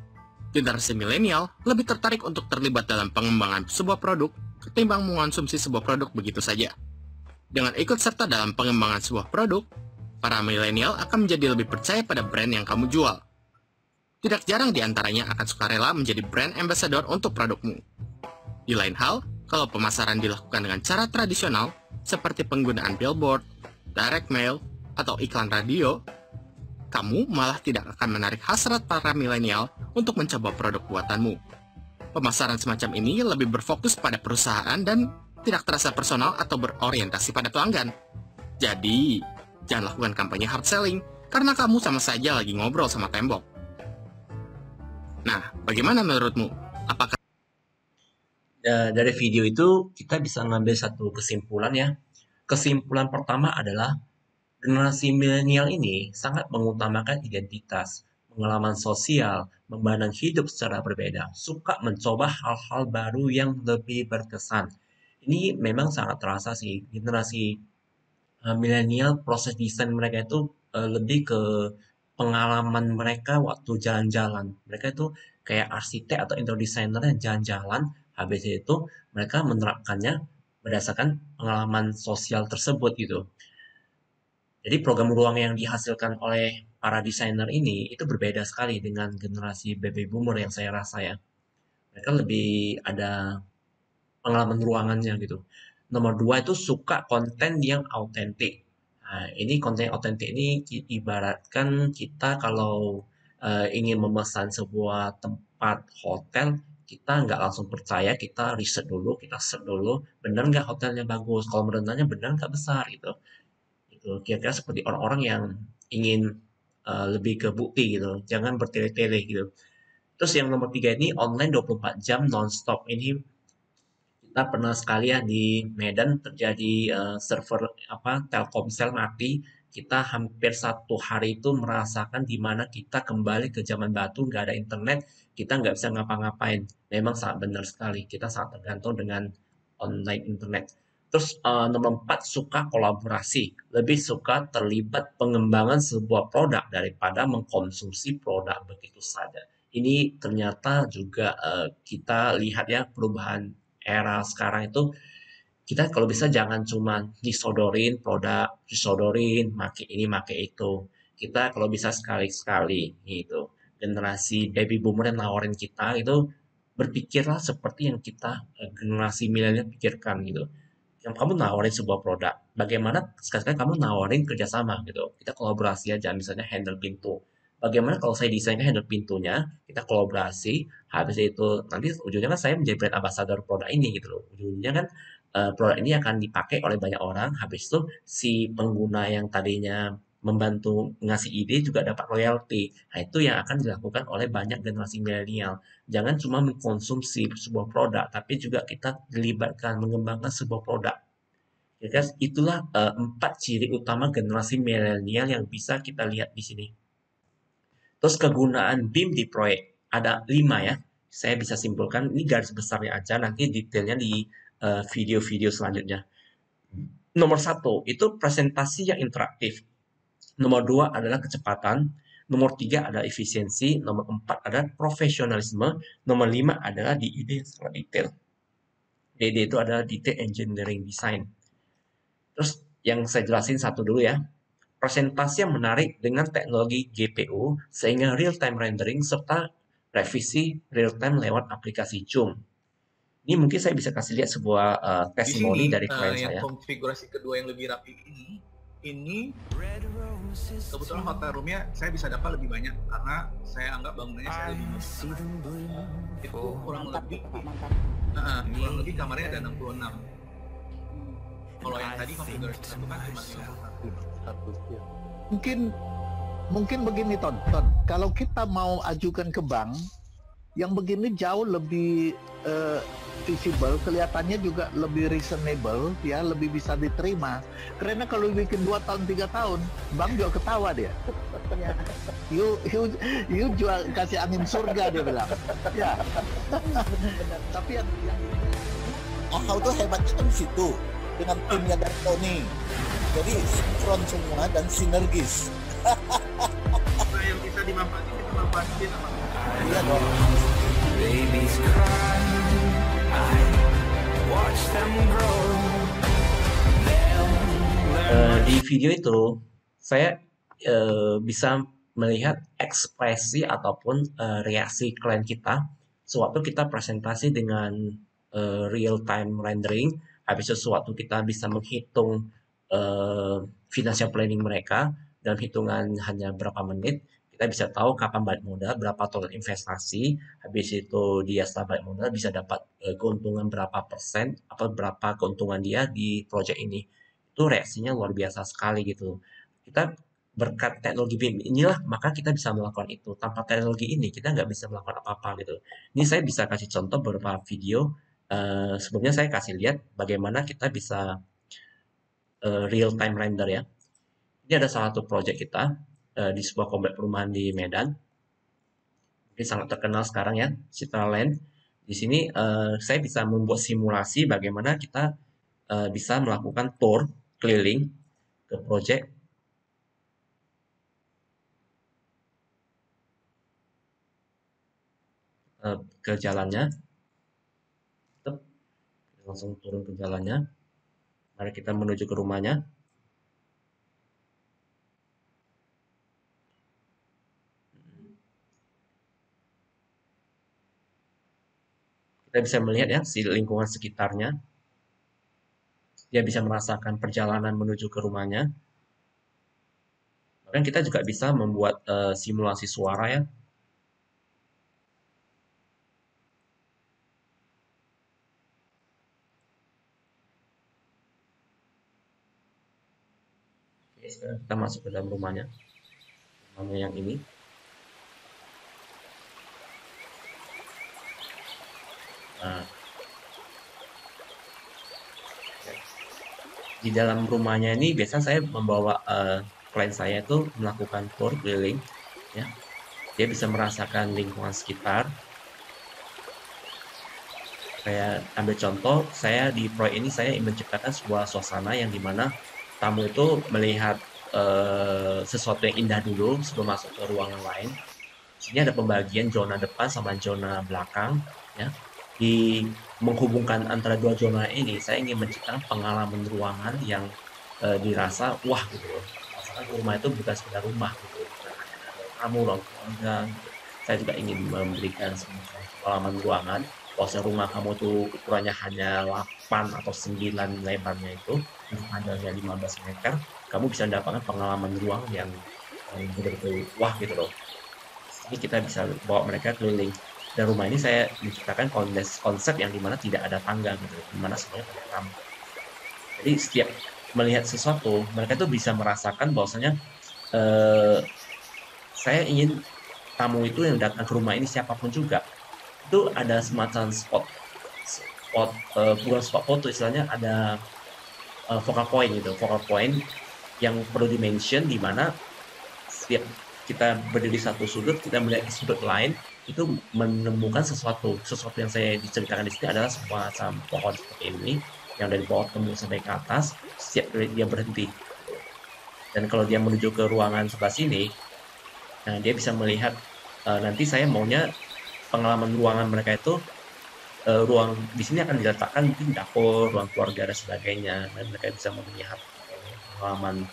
Generasi milenial lebih tertarik untuk terlibat dalam pengembangan sebuah produk ketimbang mengonsumsi sebuah produk begitu saja. Dengan ikut serta dalam pengembangan sebuah produk, para milenial akan menjadi lebih percaya pada brand yang kamu jual. Tidak jarang di antaranya akan sukarela menjadi brand ambassador untuk produkmu. Di lain hal, kalau pemasaran dilakukan dengan cara tradisional, seperti penggunaan billboard, direct mail, atau iklan radio, kamu malah tidak akan menarik hasrat para milenial untuk mencoba produk buatanmu. Pemasaran semacam ini lebih berfokus pada perusahaan dan tidak terasa personal atau berorientasi pada pelanggan. Jadi, jangan lakukan kampanye hard selling, karena kamu sama saja lagi ngobrol sama tembok. Nah, bagaimana menurutmu? Apakah Dari video itu kita bisa ngambil satu kesimpulan ya. Kesimpulan pertama adalah generasi milenial ini sangat mengutamakan identitas, pengalaman sosial, memandang hidup secara berbeda, suka mencoba hal-hal baru yang lebih berkesan. Ini memang sangat terasa sih, generasi milenial proses desain mereka itu lebih ke pengalaman mereka waktu jalan-jalan. Mereka itu kayak arsitek atau interior designer yang jalan-jalan, habis itu mereka menerapkannya berdasarkan pengalaman sosial tersebut gitu. Jadi program ruang yang dihasilkan oleh para desainer ini itu berbeda sekali dengan generasi baby boomer yang saya rasa ya. Mereka lebih ada pengalaman ruangannya gitu. Nomor dua itu suka konten yang autentik. Nah, ini konten autentik ini ibaratkan kita kalau ingin memesan sebuah tempat hotel, kita nggak langsung percaya, kita riset dulu, kita search dulu, benar nggak hotelnya bagus, kalau menurutnya benar nggak besar gitu. Gitu. Kira-kira seperti orang-orang yang ingin lebih ke bukti gitu, jangan bertele-tele gitu. Terus yang nomor tiga ini online 24 jam non-stop. Ini kita pernah sekali ya di Medan terjadi server apa Telkomsel mati. Kita hampir 1 hari itu merasakan di mana kita kembali ke zaman batu, nggak ada internet, kita nggak bisa ngapa-ngapain. Memang sangat benar sekali, kita sangat tergantung dengan online internet. Terus nomor 4 suka kolaborasi, lebih suka terlibat pengembangan sebuah produk daripada mengkonsumsi produk begitu saja. Ini ternyata juga kita lihat ya perubahan era sekarang itu kita kalau bisa jangan cuma disodorin produk, disodorin make ini make itu. Kita kalau bisa sekali-sekali gitu. Generasi baby boomer yang nawarin kita itu berpikirlah seperti yang kita generasi milenial pikirkan gitu. Yang kamu nawarin sebuah produk, bagaimana sekali-sekali kamu nawarin kerjasama gitu. Kita kolaborasi aja, misalnya handle pintu. Bagaimana kalau saya desainnya handle pintunya, kita kolaborasi, habis itu nanti ujungnya kan saya menjadi brand ambassador produk ini gitu loh. Ujungnya kan produk ini akan dipakai oleh banyak orang, habis itu si pengguna yang tadinya membantu ngasih ide juga dapat royalti. Nah, itu yang akan dilakukan oleh banyak generasi milenial. Jangan cuma mengkonsumsi sebuah produk, tapi juga kita dilibatkan mengembangkan sebuah produk. Ya kan? Itulah 4 ciri utama generasi milenial yang bisa kita lihat di sini. Terus kegunaan BIM di proyek ada 5 ya. Saya bisa simpulkan ini garis besarnya aja, nanti detailnya di video-video selanjutnya. Nomor satu itu presentasi yang interaktif. Nomor dua adalah kecepatan. Nomor tiga adalah efisiensi. Nomor empat adalah profesionalisme. Nomor lima adalah di ide yang sangat detail. DD itu adalah detail engineering design. Terus yang saya jelasin satu dulu ya. Presentasi yang menarik dengan teknologi GPU sehingga real time rendering serta revisi real time lewat aplikasi Zoom. Ini mungkin saya bisa kasih lihat sebuah Di sini testimoni dari klien yang saya. konfigurasi kedua yang lebih rapi ini kebetulan hotel roomnya saya bisa dapat lebih banyak karena saya anggap bangunannya saya lebih itu kurang lebih kamarnya ada 66. Kalau yang tadi konfigurasi satu kan cuma 51. Mungkin begini Ton, kalau kita mau ajukan ke bank, yang begini jauh lebih visible, kelihatannya juga lebih reasonable, ya lebih bisa diterima. Karena kalau bikin 2 tahun 3 tahun, bank juga ketawa dia. You jual kasih angin surga dia bilang. Ya. Tapi yang Ahau tuh hebatnya kan di situ dengan timnya dari Tony. Jadi sinkron semua dan sinergis. Nah, yang bisa dimanfaatin kita manfaatin apa? Iya dong. Babies cry, I watch them grow. Di video itu saya bisa melihat ekspresi ataupun reaksi klien kita sewaktu kita presentasi dengan real time rendering, habis itu sewaktu kita bisa menghitung financial planning mereka dalam hitungan hanya berapa menit, kita bisa tahu kapan balik modal, berapa total investasi, habis itu dia setelah balik modal bisa dapat keuntungan berapa persen atau berapa keuntungan dia di project ini. Itu reaksinya luar biasa sekali gitu. Kita berkat teknologi BIM inilah maka kita bisa melakukan itu. Tanpa teknologi ini kita nggak bisa melakukan apa-apa gitu. Ini saya bisa kasih contoh beberapa video. Sebelumnya saya kasih lihat bagaimana kita bisa real time render ya. Ini ada salah satu project kita di sebuah komplek perumahan di Medan. Ini sangat terkenal sekarang ya, Citraland. Di sini saya bisa membuat simulasi bagaimana kita bisa melakukan tour keliling ke project ke jalannya. Langsung turun ke jalannya. Mari kita menuju ke rumahnya. Kita bisa melihat ya si lingkungan sekitarnya. Dia bisa merasakan perjalanan menuju ke rumahnya. Bahkan kita juga bisa membuat simulasi suara ya. Oke, sekarang kita masuk ke dalam rumahnya. Rumahnya yang ini. Nah, di dalam rumahnya ini biasa saya membawa klien saya itu melakukan tour keliling ya. Dia bisa merasakan lingkungan sekitar. Saya ambil contoh, saya di proyek ini saya ingin menciptakan sebuah suasana yang dimana tamu itu melihat sesuatu yang indah dulu sebelum masuk ke ruangan lain. Sini ada pembagian zona depan sama zona belakang ya. Di menghubungkan antara dua zona ini, saya ingin menciptakan pengalaman ruangan yang dirasa wah gitu loh. Rasakan rumah itu bukan sekedar rumah gitu, bukan hanya ada tamu, ruang keluarga gitu. Saya juga ingin memberikan semacam pengalaman ruangan. Bahwasanya rumah kamu tuh ukurannya hanya 8 atau 9 lebarnya itu, untuk panjangnya 15 meter, kamu bisa mendapatkan pengalaman ruang yang betul-betul wah gitu loh. Ini kita bisa bawa mereka keliling. Dan rumah ini saya menciptakan konsep yang dimana tidak ada tangga gitu, dimana semuanya pakai ramp. Jadi setiap melihat sesuatu, mereka tuh bisa merasakan bahwasanya saya ingin tamu itu yang datang ke rumah ini siapapun juga, itu ada semacam spot bukan spot foto, istilahnya ada focal point gitu, focal point yang perlu dimention di mana setiap kita berdiri di satu sudut, kita melihat di sudut lain, itu menemukan sesuatu yang saya diceritakan di sini adalah semacam pohon seperti ini, yang dari bawah tembus sampai ke atas, setiap dia berhenti. Dan kalau dia menuju ke ruangan sebelah sini, nah dia bisa melihat, nanti saya maunya pengalaman ruangan mereka itu, ruang di sini akan diletakkan mungkin dapur, ruang keluarga dan sebagainya, dan mereka bisa melihat pengalaman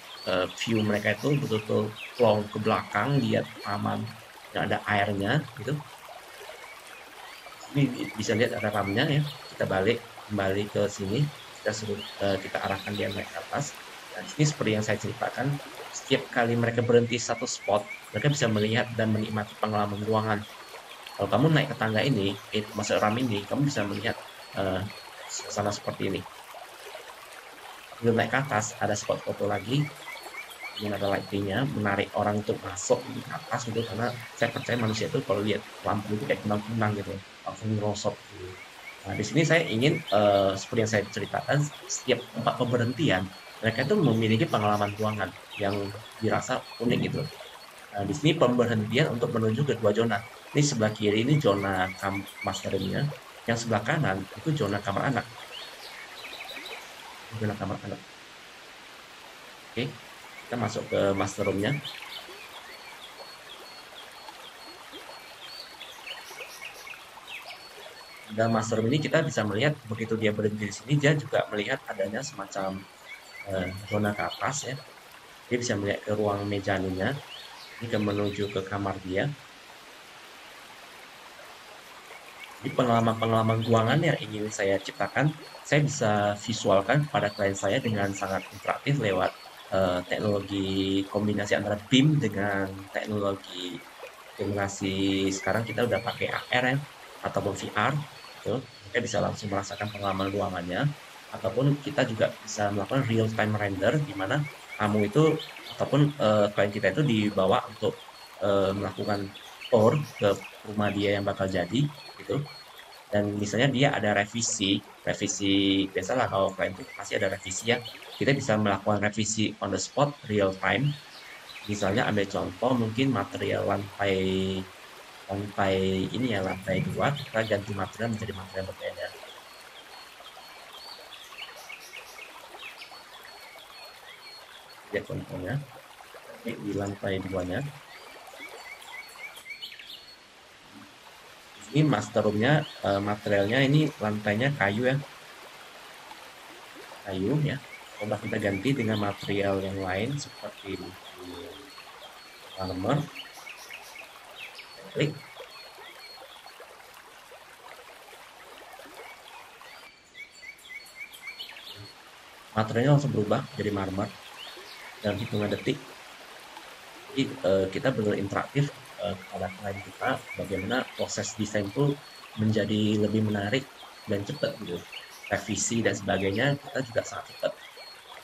view mereka itu betul-betul long ke belakang, lihat taman yang ada airnya gitu. Ini bisa lihat ada ramnya ya. Kita balik kembali ke sini, kita suruh kita arahkan dia naik ke atas. Dan ini seperti yang saya ceritakan, setiap kali mereka berhenti satu spot, mereka bisa melihat dan menikmati pengalaman ruangan. Kalau kamu naik ke tangga ini, masuk ram ini, kamu bisa melihat suasana seperti ini. Belum naik ke atas, ada spot foto lagi, ini ada lightingnya, menarik orang untuk masuk di atas gitu, karena saya percaya manusia itu kalau lihat lampu itu kayak kunang-kunang gitu, langsung merosot gitu. Nah di sini saya ingin seperti yang saya ceritakan, setiap tempat pemberhentian mereka itu memiliki pengalaman ruangan yang dirasa unik gitu. Nah di sini pemberhentian untuk menuju ke dua zona. Ini sebelah kiri ini zona master room-nya, yang sebelah kanan itu zona kamar anak. Zona kamar anak. Oke. Kita masuk ke master room-nya. Dalam master room ini kita bisa melihat begitu dia berhenti di sini, dia juga melihat adanya semacam zona ke atas ya. Dia bisa melihat ke ruang mezaninnya. Ini ke menuju ke kamar dia. Di pengalaman-pengalaman ruangan yang ingin saya ciptakan, saya bisa visualkan pada klien saya dengan sangat interaktif lewat teknologi kombinasi antara BIM dengan teknologi generasi sekarang kita udah pakai AR ya, ataupun VR gitu. Kita bisa langsung merasakan pengalaman ruangannya, ataupun kita juga bisa melakukan real time render di mana tamu itu ataupun klien kita itu dibawa untuk melakukan tour ke rumah dia yang bakal jadi gitu. Dan misalnya dia ada revisi biasalah kalau klien itu pasti ada revisi ya, kita bisa melakukan revisi on the spot real time. Misalnya ambil contoh mungkin material lantai lantai ini ya, lantai 2 kita ganti material menjadi material berbeda. Lihat contohnya di lantai 2-nya. Ini master room-nya, materialnya ini lantainya kayu ya, kayu ya. Coba kita ganti dengan material yang lain seperti marmer. Klik. Materialnya langsung berubah jadi marmer dalam hitungan detik. Jadi kita benar interaktif kepada klien kita, bagaimana proses desain itu menjadi lebih menarik dan cepat gitu. Revisi dan sebagainya kita juga sangat cepat.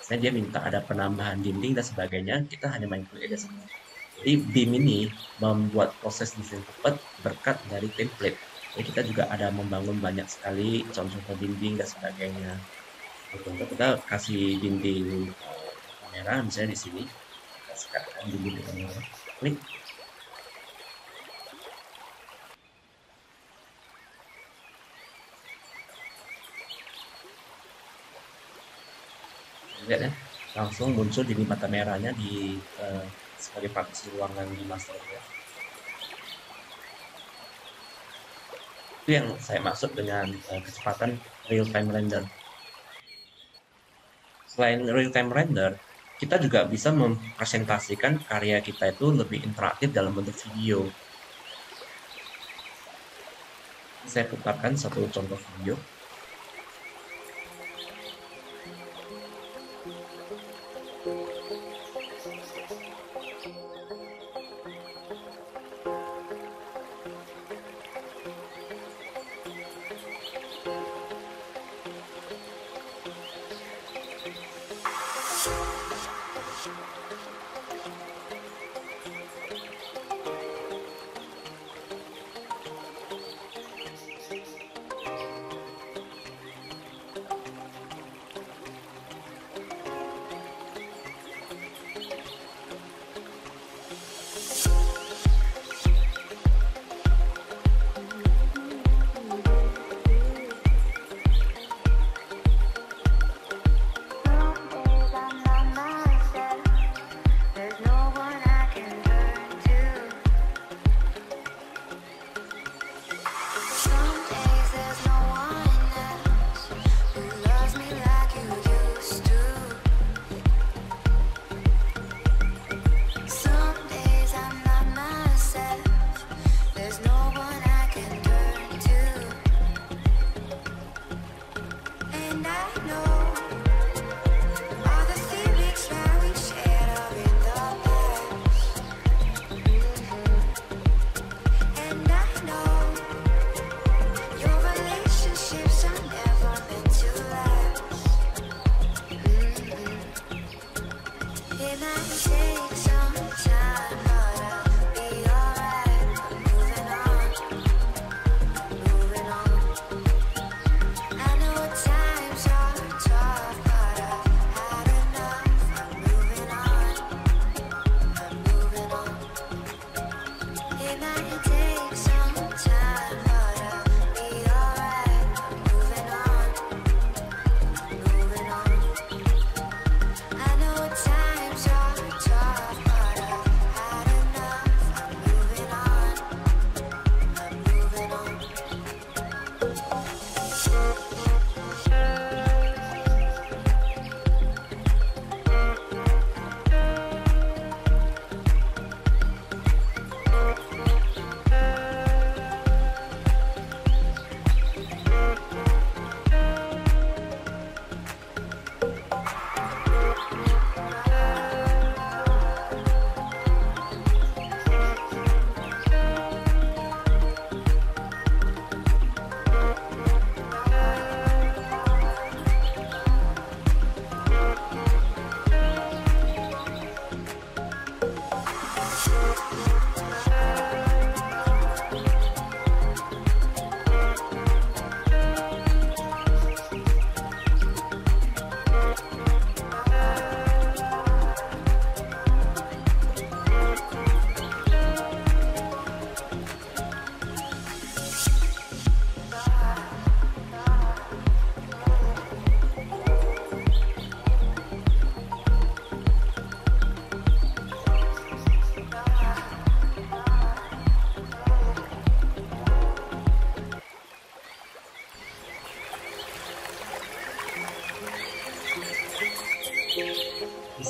Misalnya dia minta ada penambahan dinding dan sebagainya, kita hanya main klik aja semua. Jadi BIM ini membuat proses desain cepat berkat dari template. Jadi kita juga ada membangun banyak sekali contoh-contoh dinding dan sebagainya. Contoh kita kasih dinding kamera misalnya di sini, kita sekarang dinding kamera, klik. Lihat ya, langsung muncul di mata merahnya di sebagai partisi ruangan di master ya. Itu yang saya maksud dengan kecepatan real time render. Selain real time render, kita juga bisa mempresentasikan karya kita itu lebih interaktif dalam bentuk video. Saya putarkan satu contoh video.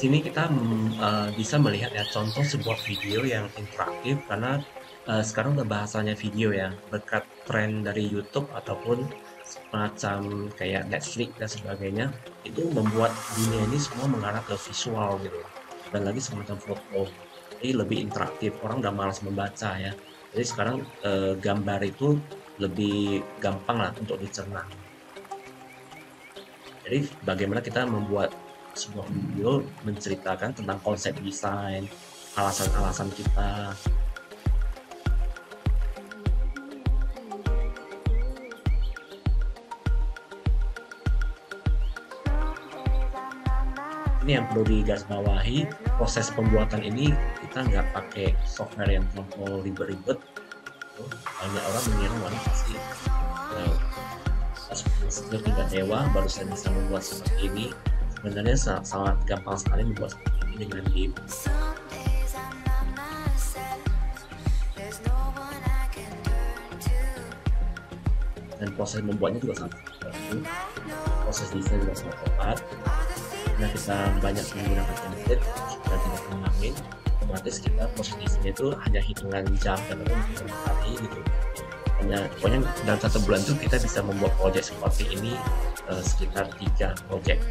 sini kita bisa melihat ya contoh sebuah video yang interaktif karena sekarang udah bahasanya video ya, berkat tren dari YouTube ataupun semacam kayak Netflix dan sebagainya, itu membuat dunia ini semua mengarah ke visual gitu, dan lagi semacam foto, jadi lebih interaktif. Orang udah malas membaca ya, jadi sekarang gambar itu lebih gampang lah untuk dicerna. Jadi bagaimana kita membuat sebuah video menceritakan tentang konsep desain, alasan-alasan kita. Ini yang perlu digarisbawahi, proses pembuatan ini kita nggak pakai software yang terlalu ribet-ribet. Banyak orang mengira wah pasti skill tingkat dewa baru saya bisa membuat seperti ini. Sebenarnya sangat gampang sekali membuat seperti ini dengan BIM. Dan proses membuatnya juga sangat cepat. Proses desain juga sangat cepat. Nah, kita banyak menggunakan template supaya tidak kembangin, otomatis kita proses desainnya itu hanya hitungan jam dan hitungan hari gitu. Pokoknya dalam 1 bulan itu kita bisa membuat project seperti ini sekitar 3 project.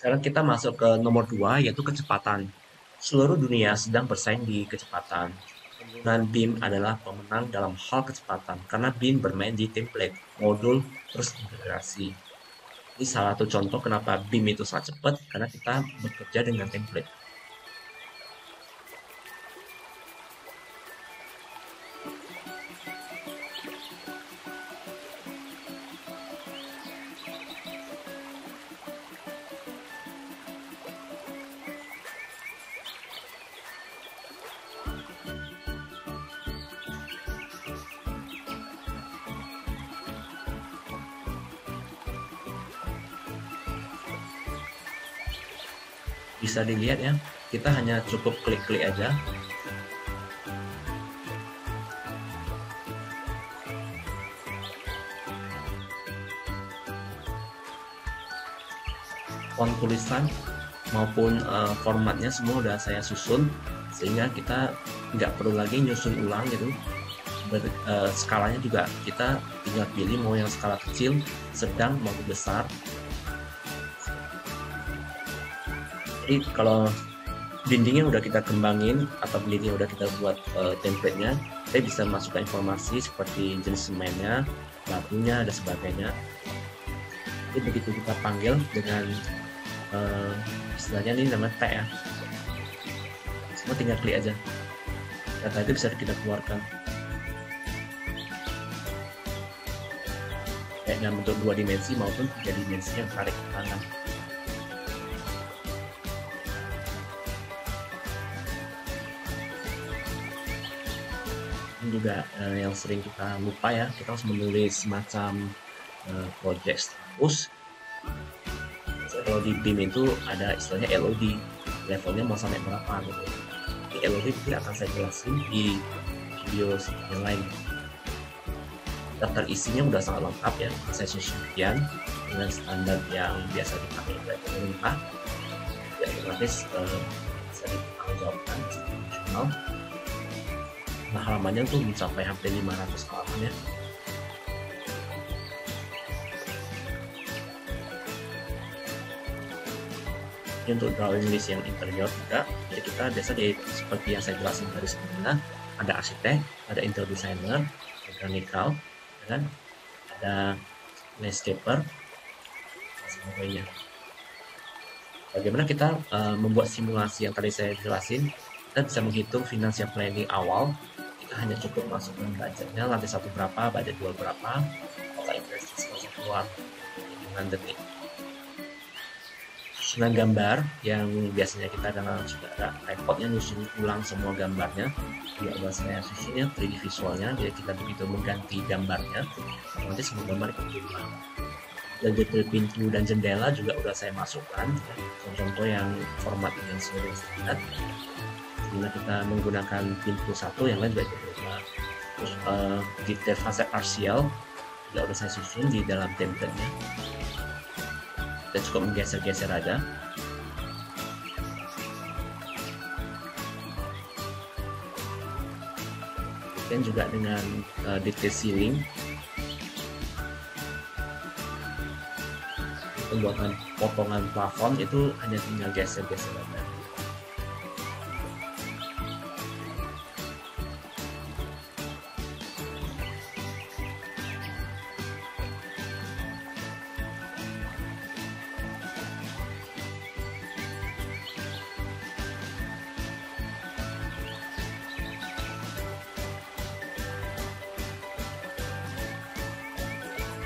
Sekarang kita masuk ke nomor 2, yaitu kecepatan. Seluruh dunia sedang bersaing di kecepatan. Penggunaan BIM adalah pemenang dalam hal kecepatan, karena BIM bermain di template, modul, terus integrasi. Ini salah satu contoh kenapa BIM itu sangat cepat, karena kita bekerja dengan template. Bisa dilihat ya, kita hanya cukup klik-klik aja. Font tulisan maupun formatnya semua udah saya susun, sehingga kita nggak perlu lagi nyusun ulang gitu. Skalanya juga kita tinggal pilih mau yang skala kecil, sedang maupun besar. Jadi kalau dindingnya udah kita kembangin atau dindingnya udah kita buat template-nya, saya bisa masukkan informasi seperti jenis semennya, batunya, dan sebagainya. Jadi begitu kita panggil dengan istilahnya ini namanya tag ya, semua tinggal klik aja, data itu bisa kita keluarkan baik dalam bentuk 2 dimensi maupun 3 dimensi yang tarik ke kanan. Juga yang sering kita lupa ya, kita harus menulis semacam project status. Kalau di BIM itu ada istilahnya LOD, levelnya mau sampai berapa gitu. Di LOD itu akan saya jelasin di video yang lain. Daftar isinya udah sangat lengkap ya, saya susun dengan standar yang biasa dipakai oleh pemerintah. Ya otomatis bisa dipertanggungjawabkan secara nasional. Nah, halamannya tuh mencapai hampir 500 halaman ya. Ini untuk drawing list yang interior juga. Jadi kita biasa seperti yang saya jelasin dari sebelumnya, ada arsitek, ada interior designer, mechanical, dan ada landscaper, dan sebagainya. Bagaimana kita membuat simulasi yang tadi saya jelasin, kita bisa menghitung financial planning awal. Kita hanya cukup masukkan budgetnya, lantai 1 berapa, budget 2 berapa, total investasi keluar dengan detik. Susunan gambar yang biasanya kita dengan sudah ada repotnya nyusun ulang semua gambarnya, tidak ada saya susunnya 3D visualnya, jadi kita begitu mengganti gambarnya nanti semua gambar itu ulang. Dan detail pintu dan jendela juga udah saya masukkan, contoh yang format yang sudah standar. Bila kita menggunakan pintu 1, yang lain juga berubah. Terus detail fasad parsial juga udah saya susun di dalam template-nya. Kita cukup menggeser-geser aja. Dan juga dengan detail ceiling, pembuatan potongan plafon itu hanya tinggal geser-geser aja.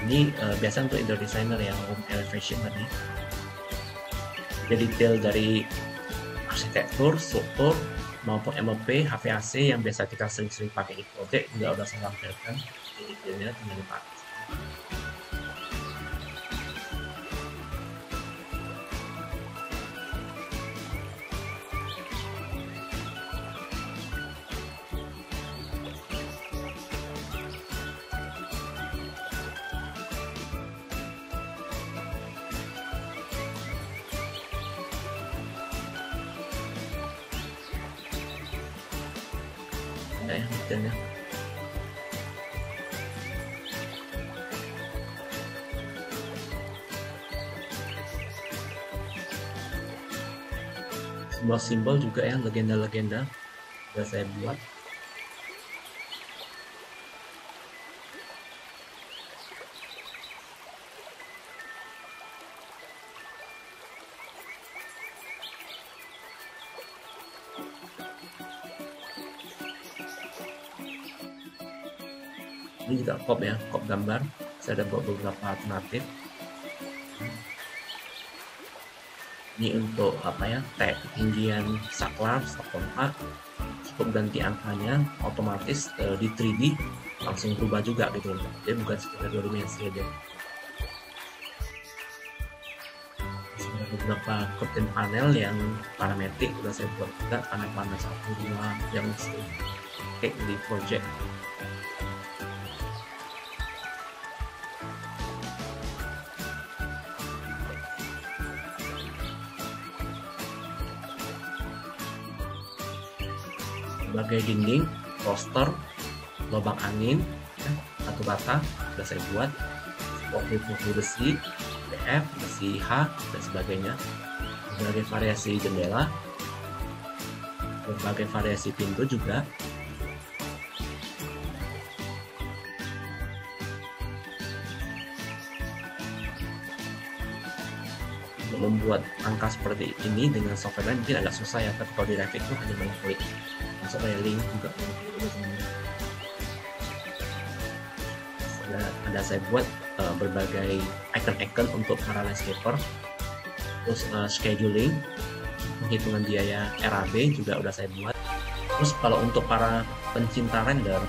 Ini biasa untuk interior designer yang home elevation tadi. Jadi detail dari arsitektur, struktur maupun MOP, HVAC yang biasa kita sering-sering pakai itu. Oke, juga udah saya lampirkan detailnya, tinggal dipakai. Ya, detailnya. Simbol-simbol juga ya, legenda-legenda sudah saya buat. Ini juga kop ya, kop gambar. Saya ada buat beberapa alternatif. Ini untuk apa ya, tag ketinggian saklar, stok kontak, cukup ganti angkanya, otomatis di 3D langsung berubah juga gitu. Jadi bukan sekedar 2 dimensi aja. Ada beberapa curtain panel yang parametrik udah saya buat juga, panel-panel 1, 2 yang pakai di project. Sebagai dinding, poster, lubang angin, ya, batu bata sudah saya buat, pokok besi, DF, besi H dan sebagainya. Berbagai variasi jendela, berbagai variasi pintu juga. Untuk membuat angka seperti ini dengan software lain mungkin agak susah ya, tapi kalau di Revit itu hanya mengklik masuk railing juga ada saya buat berbagai icon-icon untuk para landscaper, terus scheduling, penghitungan biaya RAB juga udah saya buat. Terus kalau untuk para pencinta render,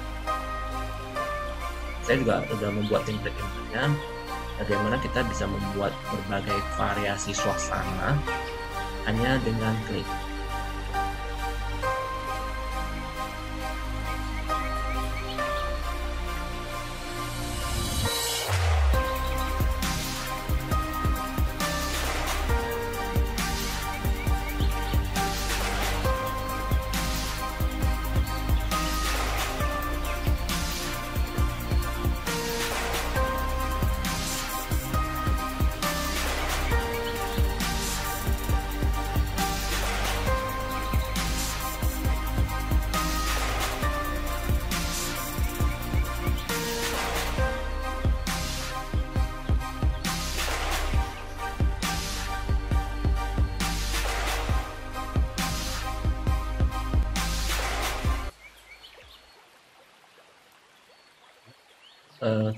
saya juga udah membuat template-nya bagaimana kita bisa membuat berbagai variasi suasana hanya dengan klik.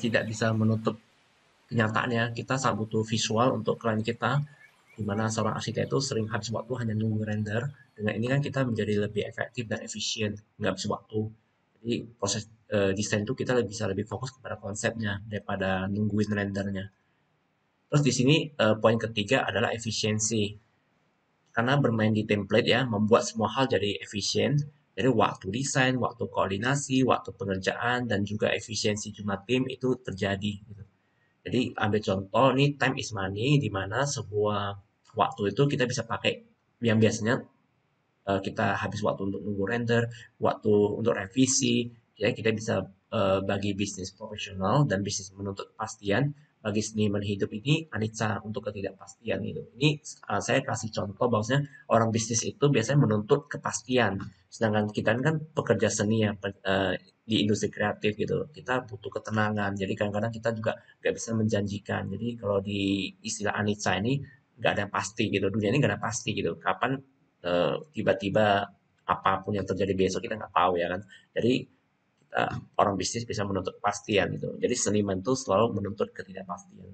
tidak bisa menutup kenyataannya. Kita sangat butuh visual untuk klien kita, di mana seorang arsitek itu sering habis waktu hanya nunggu render. Dengan ini kan kita menjadi lebih efektif dan efisien, nggak habis waktu. Jadi proses desain itu kita bisa lebih fokus kepada konsepnya daripada nungguin rendernya. Terus di sini poin ketiga adalah efisiensi. Karena bermain di template ya, membuat semua hal jadi efisien. Jadi waktu desain, waktu koordinasi, waktu pengerjaan, dan juga efisiensi jumlah tim itu terjadi. Gitu. Jadi ambil contoh nih, time is money, di mana sebuah waktu itu kita bisa pakai yang biasanya kita habis waktu untuk nunggu render, waktu untuk revisi, ya kita bisa bagi bisnis profesional dan bisnis menuntut kepastian. Bagi seniman hidup ini anicca untuk ketidakpastian gitu. Ini saya kasih contoh bahwasanya orang bisnis itu biasanya menuntut kepastian, sedangkan kita kan pekerja seni ya di industri kreatif gitu. Kita butuh ketenangan. Jadi kadang-kadang kita juga nggak bisa menjanjikan. Jadi kalau di istilah anicca ini nggak ada yang pasti gitu. Dunia ini nggak ada pasti gitu. Kapan tiba-tiba apapun yang terjadi besok kita nggak tahu ya kan. Jadi kita orang bisnis bisa menuntut kepastian gitu. Jadi seniman itu selalu menuntut ketidakpastian.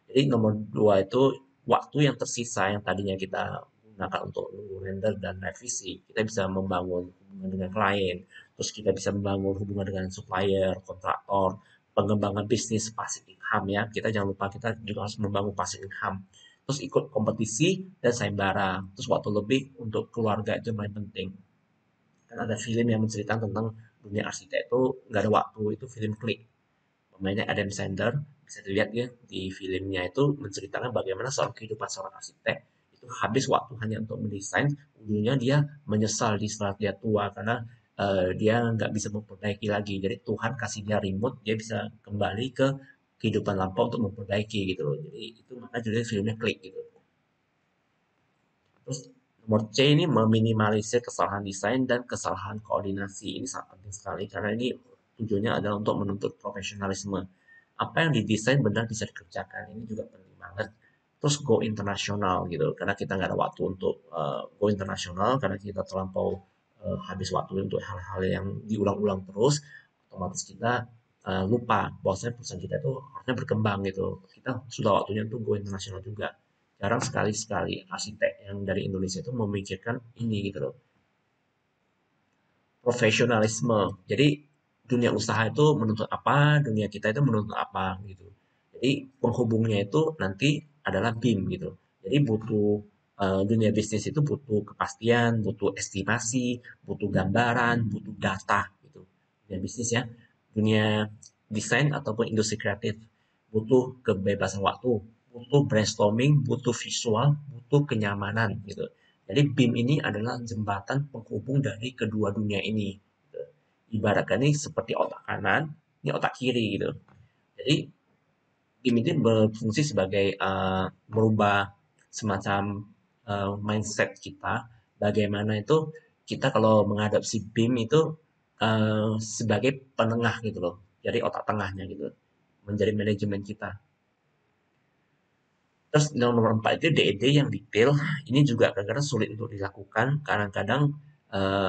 Jadi nomor dua itu waktu yang tersisa yang tadinya kita gunakan untuk render dan revisi, kita bisa membangun hubungan dengan klien, terus kita bisa membangun hubungan dengan supplier, kontraktor, pengembangan bisnis passive income ya. Kita jangan lupa kita juga harus membangun passive income. Terus ikut kompetisi dan sayembara. Terus waktu lebih untuk keluarga itu yang paling penting. Kan ada film yang menceritakan tentang dunia arsitek itu nggak ada waktu, itu film Klik. Pemainnya Adam Sandler, bisa dilihat ya di filmnya itu menceritakan bagaimana seorang kehidupan seorang arsitek itu habis waktu hanya untuk mendesain, ujungnya dia menyesal di saat dia tua karena dia nggak bisa memperbaiki lagi. Jadi Tuhan kasih dia remote, dia bisa kembali ke kehidupan lampau untuk memperbaiki gitu loh. Jadi itu makanya judulnya filmnya Klik gitu. Terus nomor C ini meminimalisir kesalahan desain dan kesalahan koordinasi. Ini sangat penting sekali karena ini tujuannya adalah untuk menuntut profesionalisme. Apa yang didesain benar bisa dikerjakan. Ini juga penting banget. Terus go internasional gitu. Karena kita nggak ada waktu untuk go internasional karena kita terlampau habis waktu untuk hal-hal yang diulang-ulang terus. Otomatis kita lupa bahwasanya perusahaan kita itu harusnya berkembang gitu. Kita sudah waktunya untuk go internasional juga. Jarang sekali arsitek yang dari Indonesia itu memikirkan ini gitu loh. Profesionalisme. Jadi dunia usaha itu menuntut apa, dunia kita itu menuntut apa gitu. Jadi penghubungnya itu nanti adalah BIM gitu. Jadi butuh dunia bisnis itu butuh kepastian, butuh estimasi, butuh gambaran, butuh data gitu. Dunia bisnis ya, dunia desain ataupun industri kreatif butuh kebebasan waktu, butuh brainstorming, butuh visual, butuh kenyamanan gitu. Jadi BIM ini adalah jembatan penghubung dari kedua dunia ini. Gitu. Ibaratkan ini seperti otak kanan, ini otak kiri gitu. Jadi BIM ini berfungsi sebagai merubah semacam mindset kita. Bagaimana itu kita kalau menghadapi BIM itu sebagai penengah gitu loh. Jadi otak tengahnya gitu. Menjadi manajemen kita. Terus nomor 4 itu DED yang detail. Ini juga kadang-kadang sulit untuk dilakukan. Kadang-kadang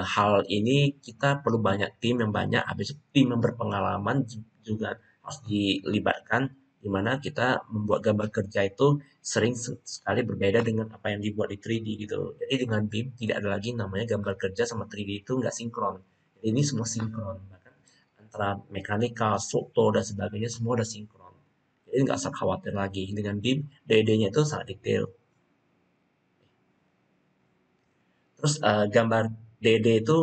hal ini kita perlu banyak tim yang banyak. Habis itu tim yang berpengalaman juga harus dilibatkan. Di mana kita membuat gambar kerja itu sering sekali berbeda dengan apa yang dibuat di 3D gitu. Jadi dengan BIM tidak ada lagi namanya gambar kerja sama 3D itu nggak sinkron. Jadi ini semua sinkron. Bahkan antara mekanikal, struktur, dan sebagainya semua udah sinkron. Jadi nggak usah khawatir lagi. Dengan BIM, DD-nya itu sangat detail. Terus gambar DD itu,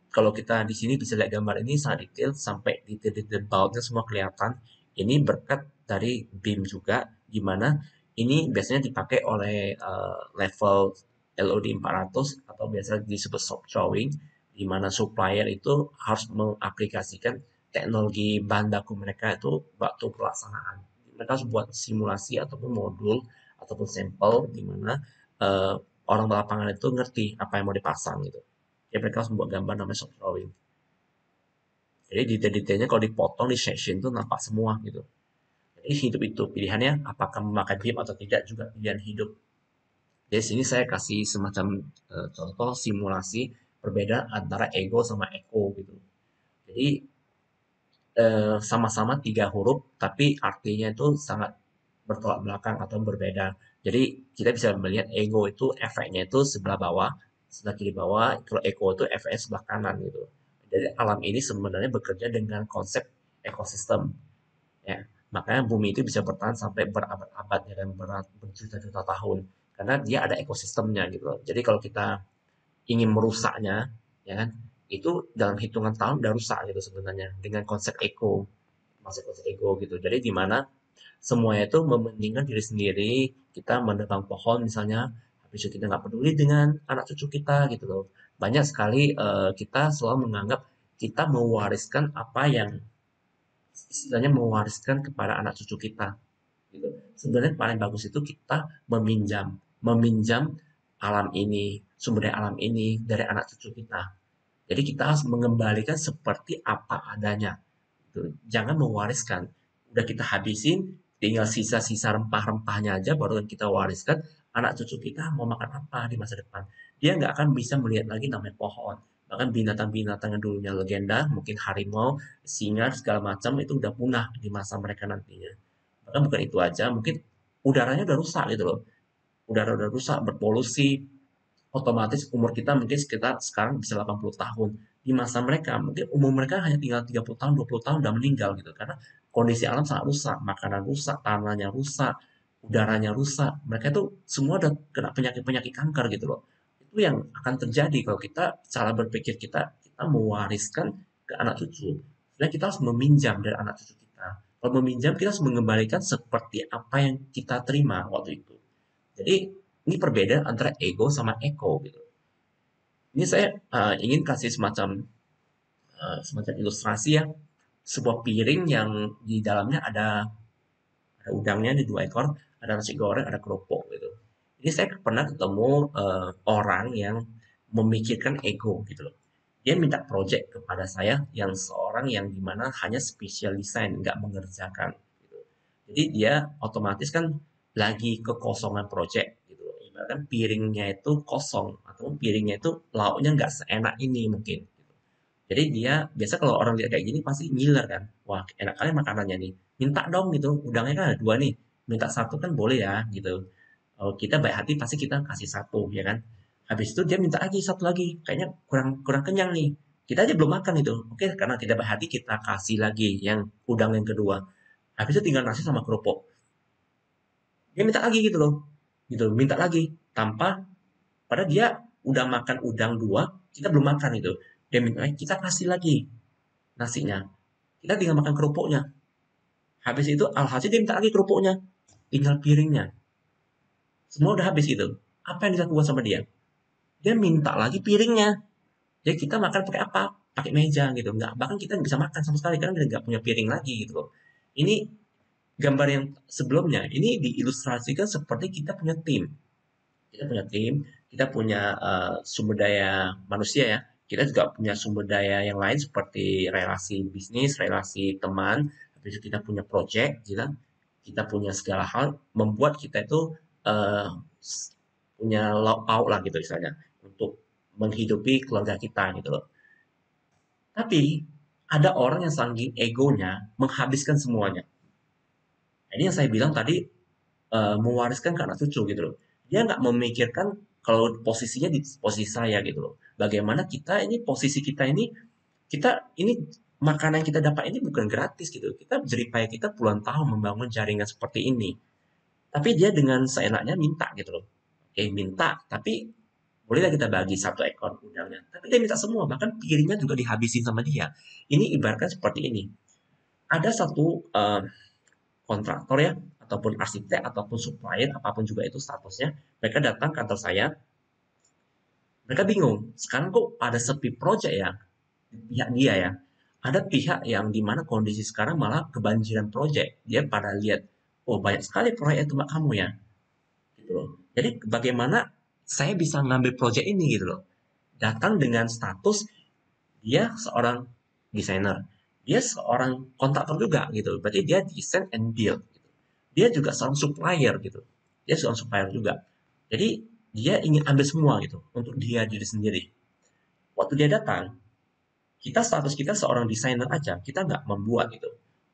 kalau kita di sini bisa lihat gambar ini sangat detail, sampai detail-detail bautnya semua kelihatan. Ini berkat dari BIM juga, di mana ini biasanya dipakai oleh level LOD 400 atau biasa disebut soft drawing, di mana supplier itu harus mengaplikasikan teknologi bahan baku mereka itu waktu pelaksanaan. Mereka harus buat simulasi ataupun modul ataupun sampel di mana uh, orang lapangan itu ngerti apa yang mau dipasang gitu. Jadi mereka harus membuat gambar namanya soft drawing. Jadi detail-detailnya kalau dipotong di section itu nampak semua gitu. Jadi hidup itu pilihannya apakah memakai BIM atau tidak juga pilihan hidup. Jadi sini saya kasih semacam contoh simulasi perbedaan antara ego sama eco gitu. Jadi sama-sama 3 huruf, tapi artinya itu sangat bertolak belakang atau berbeda. Jadi kita bisa melihat ego itu efeknya itu sebelah bawah, sebelah kiri bawah, kalau ego itu efeknya sebelah kanan gitu. Jadi alam ini sebenarnya bekerja dengan konsep ekosistem. Ya, makanya bumi itu bisa bertahan sampai berabad-abad ya, dan berjuta-juta tahun karena dia ada ekosistemnya gitu loh. Jadi kalau kita ingin merusaknya, ya kan, itu dalam hitungan tahun udah rusak gitu sebenarnya dengan konsep konsep ego gitu. Jadi di mana semuanya itu mementingkan diri sendiri, kita menebang pohon misalnya, habis itu kita nggak peduli dengan anak cucu kita gitu loh. Banyak sekali kita selalu menganggap kita mewariskan apa yang istilahnya mewariskan kepada anak cucu kita gitu. Sebenarnya paling bagus itu kita meminjam alam ini, sumber daya alam ini dari anak cucu kita. Jadi kita harus mengembalikan seperti apa adanya gitu. Jangan mewariskan, udah kita habisin, tinggal sisa-sisa rempah-rempahnya aja baru kita wariskan. Anak cucu kita mau makan apa di masa depan, dia nggak akan bisa melihat lagi namanya pohon. Bahkan binatang-binatang yang dulunya legenda, mungkin harimau, singa, segala macam itu udah punah di masa mereka nantinya. Bahkan bukan itu aja, mungkin udaranya udah rusak gitu loh. Udara udah rusak, berpolusi, otomatis umur kita mungkin sekitar sekarang bisa 80 tahun. Di masa mereka, mungkin umur mereka hanya tinggal 30 tahun, 20 tahun udah meninggal gitu. Karena kondisi alam sangat rusak, makanan rusak, tanahnya rusak, udaranya rusak. Mereka itu semua udah kena penyakit-penyakit kanker gitu loh. Itu yang akan terjadi kalau kita, cara berpikir kita mewariskan ke anak cucu. Sebenarnya kita harus meminjam dari anak cucu kita. Kalau meminjam, kita harus mengembalikan seperti apa yang kita terima waktu itu. Jadi ini perbedaan antara ego sama eko gitu. Ini saya ingin kasih semacam ilustrasi ya, sebuah piring yang di dalamnya ada udangnya di 2 ekor, ada nasi goreng, ada kerupuk gitu. Ini saya pernah ketemu orang yang memikirkan ego gitu loh. Dia minta project kepada saya yang seorang yang dimana hanya special design, nggak mengerjakan. Gitu. Jadi dia otomatis kan lagi kekosongan project gitu loh. Ibaratkan piringnya itu kosong atau piringnya itu lauknya nggak seenak ini mungkin. Gitu. Jadi dia biasa kalau orang lihat kayak gini pasti ngiler kan. Wah enak kali makanannya nih. Minta dong gitu. Udangnya kan ada 2 nih. Minta 1 kan boleh ya gitu. Kalau kita baik hati pasti kita kasih 1 ya kan. Habis itu dia minta lagi 1 lagi. Kayaknya kurang kurang kenyang nih. Kita aja belum makan itu. Oke, karena kita baik hati kita kasih lagi yang udang yang kedua. Habis itu tinggal nasi sama kerupuk. Dia minta lagi gitu loh. Gitu, minta lagi tanpa padahal dia udah makan udang 2, kita belum makan itu. Dia minta lagi, kita kasih lagi nasinya. Kita tinggal makan kerupuknya. Habis itu alhasil dia minta lagi kerupuknya. Tinggal piringnya. Semua udah habis gitu. Apa yang dilakukan sama dia? Dia minta lagi piringnya. Jadi kita makan pakai apa? Pakai meja gitu. Nggak, bahkan kita nggak bisa makan sama sekali karena nggak punya piring lagi gitu loh. Ini gambar yang sebelumnya. Ini diilustrasikan seperti kita punya tim. Kita punya tim, kita punya sumber daya manusia ya. Kita juga punya sumber daya yang lain seperti relasi bisnis, relasi teman. Habis itu kita punya project, gitu. Kita punya segala hal membuat kita itu punya lauk pauk lah gitu misalnya untuk menghidupi keluarga kita gitu loh. Tapi ada orang yang saking egonya menghabiskan semuanya. Ini yang saya bilang tadi mewariskan ke anak cucu gitu loh. Dia nggak memikirkan kalau posisinya di posisi saya gitu loh. Bagaimana kita ini posisi kita ini makanan yang kita dapat ini bukan gratis gitu. Kita jeripaya kita puluhan tahun membangun jaringan seperti ini. Tapi dia dengan seenaknya minta gitu loh. Oke, minta, tapi bolehlah kita bagi 1 ekor udangnya. Tapi dia minta semua, bahkan piringnya juga dihabisin sama dia. Ini ibaratkan seperti ini. Ada satu kontraktor ya, ataupun arsitek, ataupun supplier, apapun juga itu statusnya, mereka datang ke kantor saya, mereka bingung, sekarang kok ada sepi project ya, pihak dia ya, ada pihak yang dimana kondisi sekarang malah kebanjiran project, dia pada lihat, oh banyak sekali proyek tempat kamu ya, gitu loh. Jadi bagaimana saya bisa ngambil project ini gitu loh, datang dengan status dia seorang desainer, dia seorang kontraktor juga gitu, berarti dia design and build. Dia juga seorang supplier gitu. Dia seorang supplier juga. Jadi dia ingin ambil semua gitu untuk dia diri sendiri. Waktu dia datang, Status kita seorang desainer aja, kita nggak membuat gitu.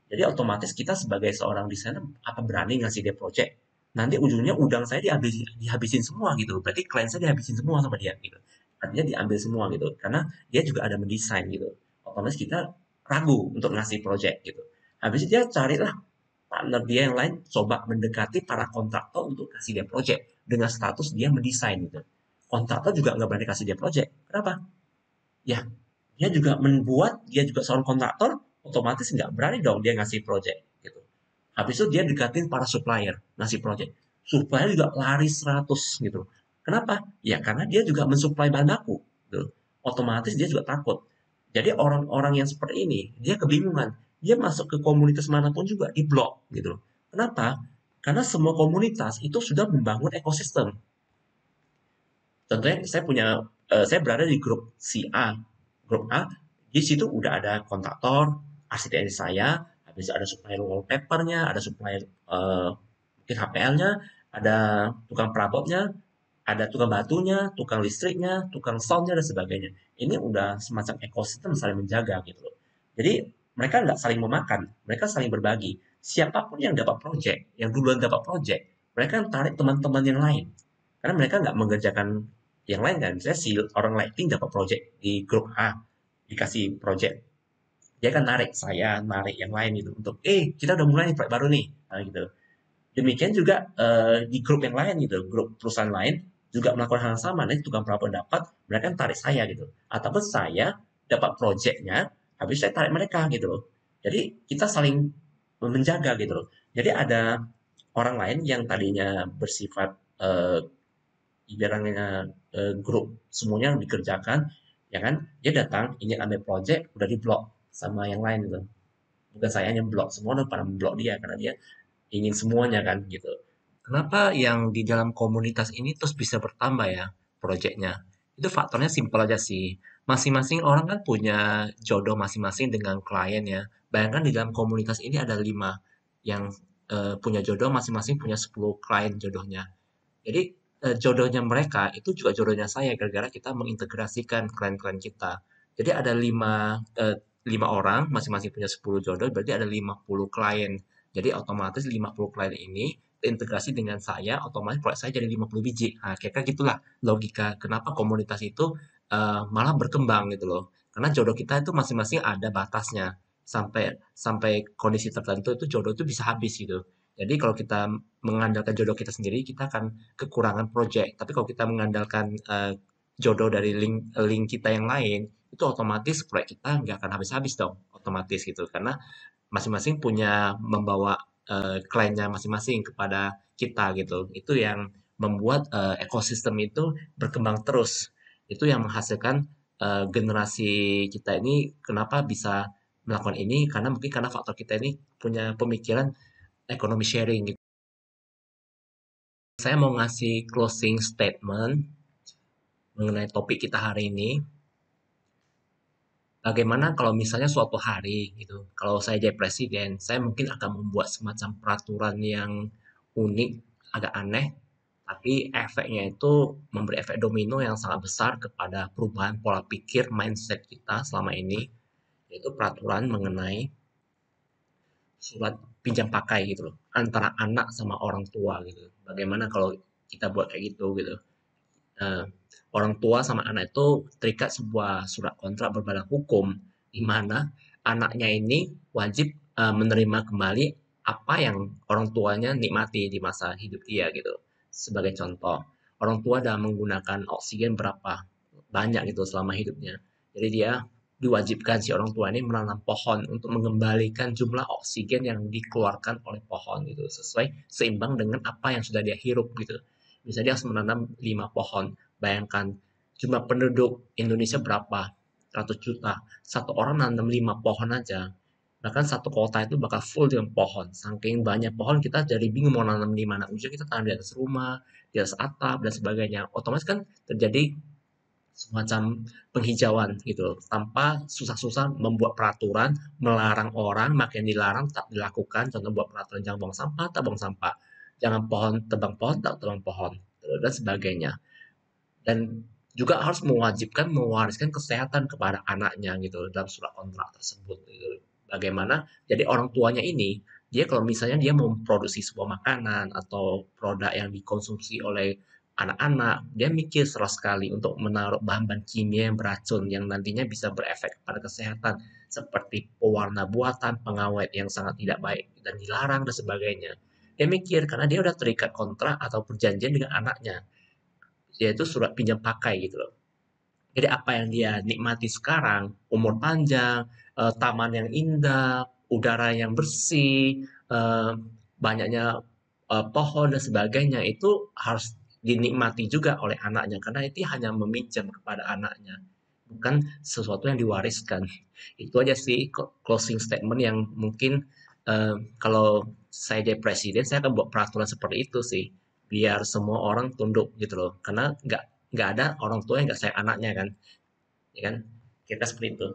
Jadi otomatis kita sebagai seorang desainer apa berani ngasih dia project? Nanti ujungnya udang saya dihabisin semua gitu. Berarti klien saya dihabisin semua sama dia gitu. Artinya diambil semua gitu. Karena dia juga ada mendesain gitu. Otomatis kita ragu untuk ngasih project gitu. Habis itu dia carilah partner dia yang lain, coba mendekati para kontraktor untuk kasih dia project dengan status dia mendesain gitu. Kontraktor juga nggak berani kasih dia project. Kenapa? Ya, dia juga membuat, dia juga seorang kontraktor, otomatis nggak berani dong dia ngasih project gitu. Habis itu dia dekatin para supplier ngasih project. Supplier juga lari 100 gitu. Kenapa? Ya karena dia juga mensuplai bahan baku gitu. Otomatis dia juga takut. Jadi orang-orang yang seperti ini, dia kebingungan. Dia masuk ke komunitas manapun juga di blok gitu. Kenapa? Karena semua komunitas itu sudah membangun ekosistem. Contohnya saya berada di grup si A. Grup A, di situ udah ada kontraktor, arsitek saya, habis ada supplier wallpapernya, ada supplier mungkin HPL-nya, ada tukang perabotnya, ada tukang batunya, tukang listriknya, tukang soundnya dan sebagainya. Ini udah semacam ekosistem saling menjaga gitu loh. Jadi mereka nggak saling memakan, mereka saling berbagi. Siapapun yang dapat project, yang duluan dapat project, mereka tarik teman-teman yang lain. Karena mereka nggak mengerjakan yang lain kan. Misalnya si orang lighting dapat project di grup A, dikasih project. Dia kan narik saya, narik yang lain gitu untuk, kita udah mulai nih proyek baru nih, nah, gitu. Demikian juga di grup yang lain gitu, grup perusahaan lain juga melakukan hal yang sama. Nanti tukang perabot dapat, mereka kan tarik saya gitu. Ataupun saya dapat projectnya, habis saya tarik mereka gitu loh. Jadi kita saling menjaga gitu loh. Jadi ada orang lain yang tadinya bersifat ibaratnya grup semuanya dikerjakan, ya kan? Dia datang ingin ambil project, udah diblok sama yang lain gitu. Bukan saya yang blok, semua udah pada blok dia karena dia ingin semuanya kan gitu. Kenapa yang di dalam komunitas ini terus bisa bertambah ya proyeknya? Itu faktornya simpel aja sih. Masing-masing orang kan punya jodoh masing-masing dengan klien ya. Bayangkan di dalam komunitas ini ada 5 yang punya jodoh, masing-masing punya 10 klien jodohnya. Jadi jodohnya mereka itu juga jodohnya saya gara-gara kita mengintegrasikan klien-klien kita. Jadi ada 5 orang, masing-masing punya 10 jodoh, berarti ada 50 klien. Jadi otomatis 50 klien ini terintegrasi dengan saya, otomatis proyek saya jadi 50 biji. Nah, kira-kira gitulah logika kenapa komunitas itu malah berkembang gitu loh. Karena jodoh kita itu masing-masing ada batasnya. Sampai sampai kondisi tertentu itu jodoh itu bisa habis gitu. Jadi kalau kita mengandalkan jodoh kita sendiri, kita akan kekurangan project. Tapi kalau kita mengandalkan jodoh dari link kita yang lain, itu otomatis proyek kita nggak akan habis-habis dong, otomatis gitu. Karena masing-masing punya membawa kliennya masing-masing kepada kita gitu. Itu yang membuat ekosistem itu berkembang terus. Itu yang menghasilkan generasi kita ini kenapa bisa melakukan ini karena mungkin karena faktor kita ini punya pemikiran ekonomi sharing gitu. Saya mau ngasih closing statement mengenai topik kita hari ini. Bagaimana kalau misalnya suatu hari gitu, kalau saya jadi presiden, saya mungkin akan membuat semacam peraturan yang unik, agak aneh, tapi efeknya itu memberi efek domino yang sangat besar kepada perubahan pola pikir mindset kita selama ini, yaitu peraturan mengenai surat pinjam pakai gitu loh, antara anak sama orang tua gitu. Bagaimana kalau kita buat kayak gitu gitu. Nah, orang tua sama anak itu terikat sebuah surat kontrak berbadan hukum di mana anaknya ini wajib menerima kembali apa yang orang tuanya nikmati di masa hidup dia gitu. Sebagai contoh, orang tua dah menggunakan oksigen berapa banyak gitu selama hidupnya. Jadi dia diwajibkan si orang tua ini menanam pohon untuk mengembalikan jumlah oksigen yang dikeluarkan oleh pohon gitu sesuai seimbang dengan apa yang sudah dia hirup gitu. Misalnya dia harus menanam 5 pohon. Bayangkan jumlah penduduk Indonesia berapa? 100 juta. Satu orang nanam 5 pohon aja. Bahkan satu kota itu bakal full dengan pohon. Saking banyak pohon kita jadi bingung mau nanam di mana. Ujungnya kita tanam di atas rumah, di atas atap dan sebagainya. Otomatis kan terjadi semacam penghijauan gitu tanpa susah-susah membuat peraturan melarang orang makin dilarang tak dilakukan. Contoh buat peraturan jangan buang sampah tak buang sampah, jangan tebang pohon tak tebang pohon dan sebagainya. Dan juga harus mewajibkan mewariskan kesehatan kepada anaknya gitu dalam surat kontrak tersebut gitu. Bagaimana jadi orang tuanya ini dia kalau misalnya dia memproduksi sebuah makanan atau produk yang dikonsumsi oleh anak-anak, dia mikir keras sekali untuk menaruh bahan-bahan kimia yang beracun yang nantinya bisa berefek pada kesehatan seperti pewarna buatan, pengawet yang sangat tidak baik dan dilarang dan sebagainya. Dia mikir karena dia udah terikat kontrak atau perjanjian dengan anaknya, yaitu surat pinjam pakai gitu loh. Jadi apa yang dia nikmati sekarang, umur panjang, taman yang indah, udara yang bersih, banyaknya pohon dan sebagainya itu harus dinikmati juga oleh anaknya karena itu hanya meminjam kepada anaknya, bukan sesuatu yang diwariskan. Itu aja sih closing statement yang mungkin kalau saya jadi presiden saya akan buat peraturan seperti itu sih biar semua orang tunduk gitu loh karena nggak ada orang tua yang nggak sayang anaknya kan, ya kan, kita seperti itu.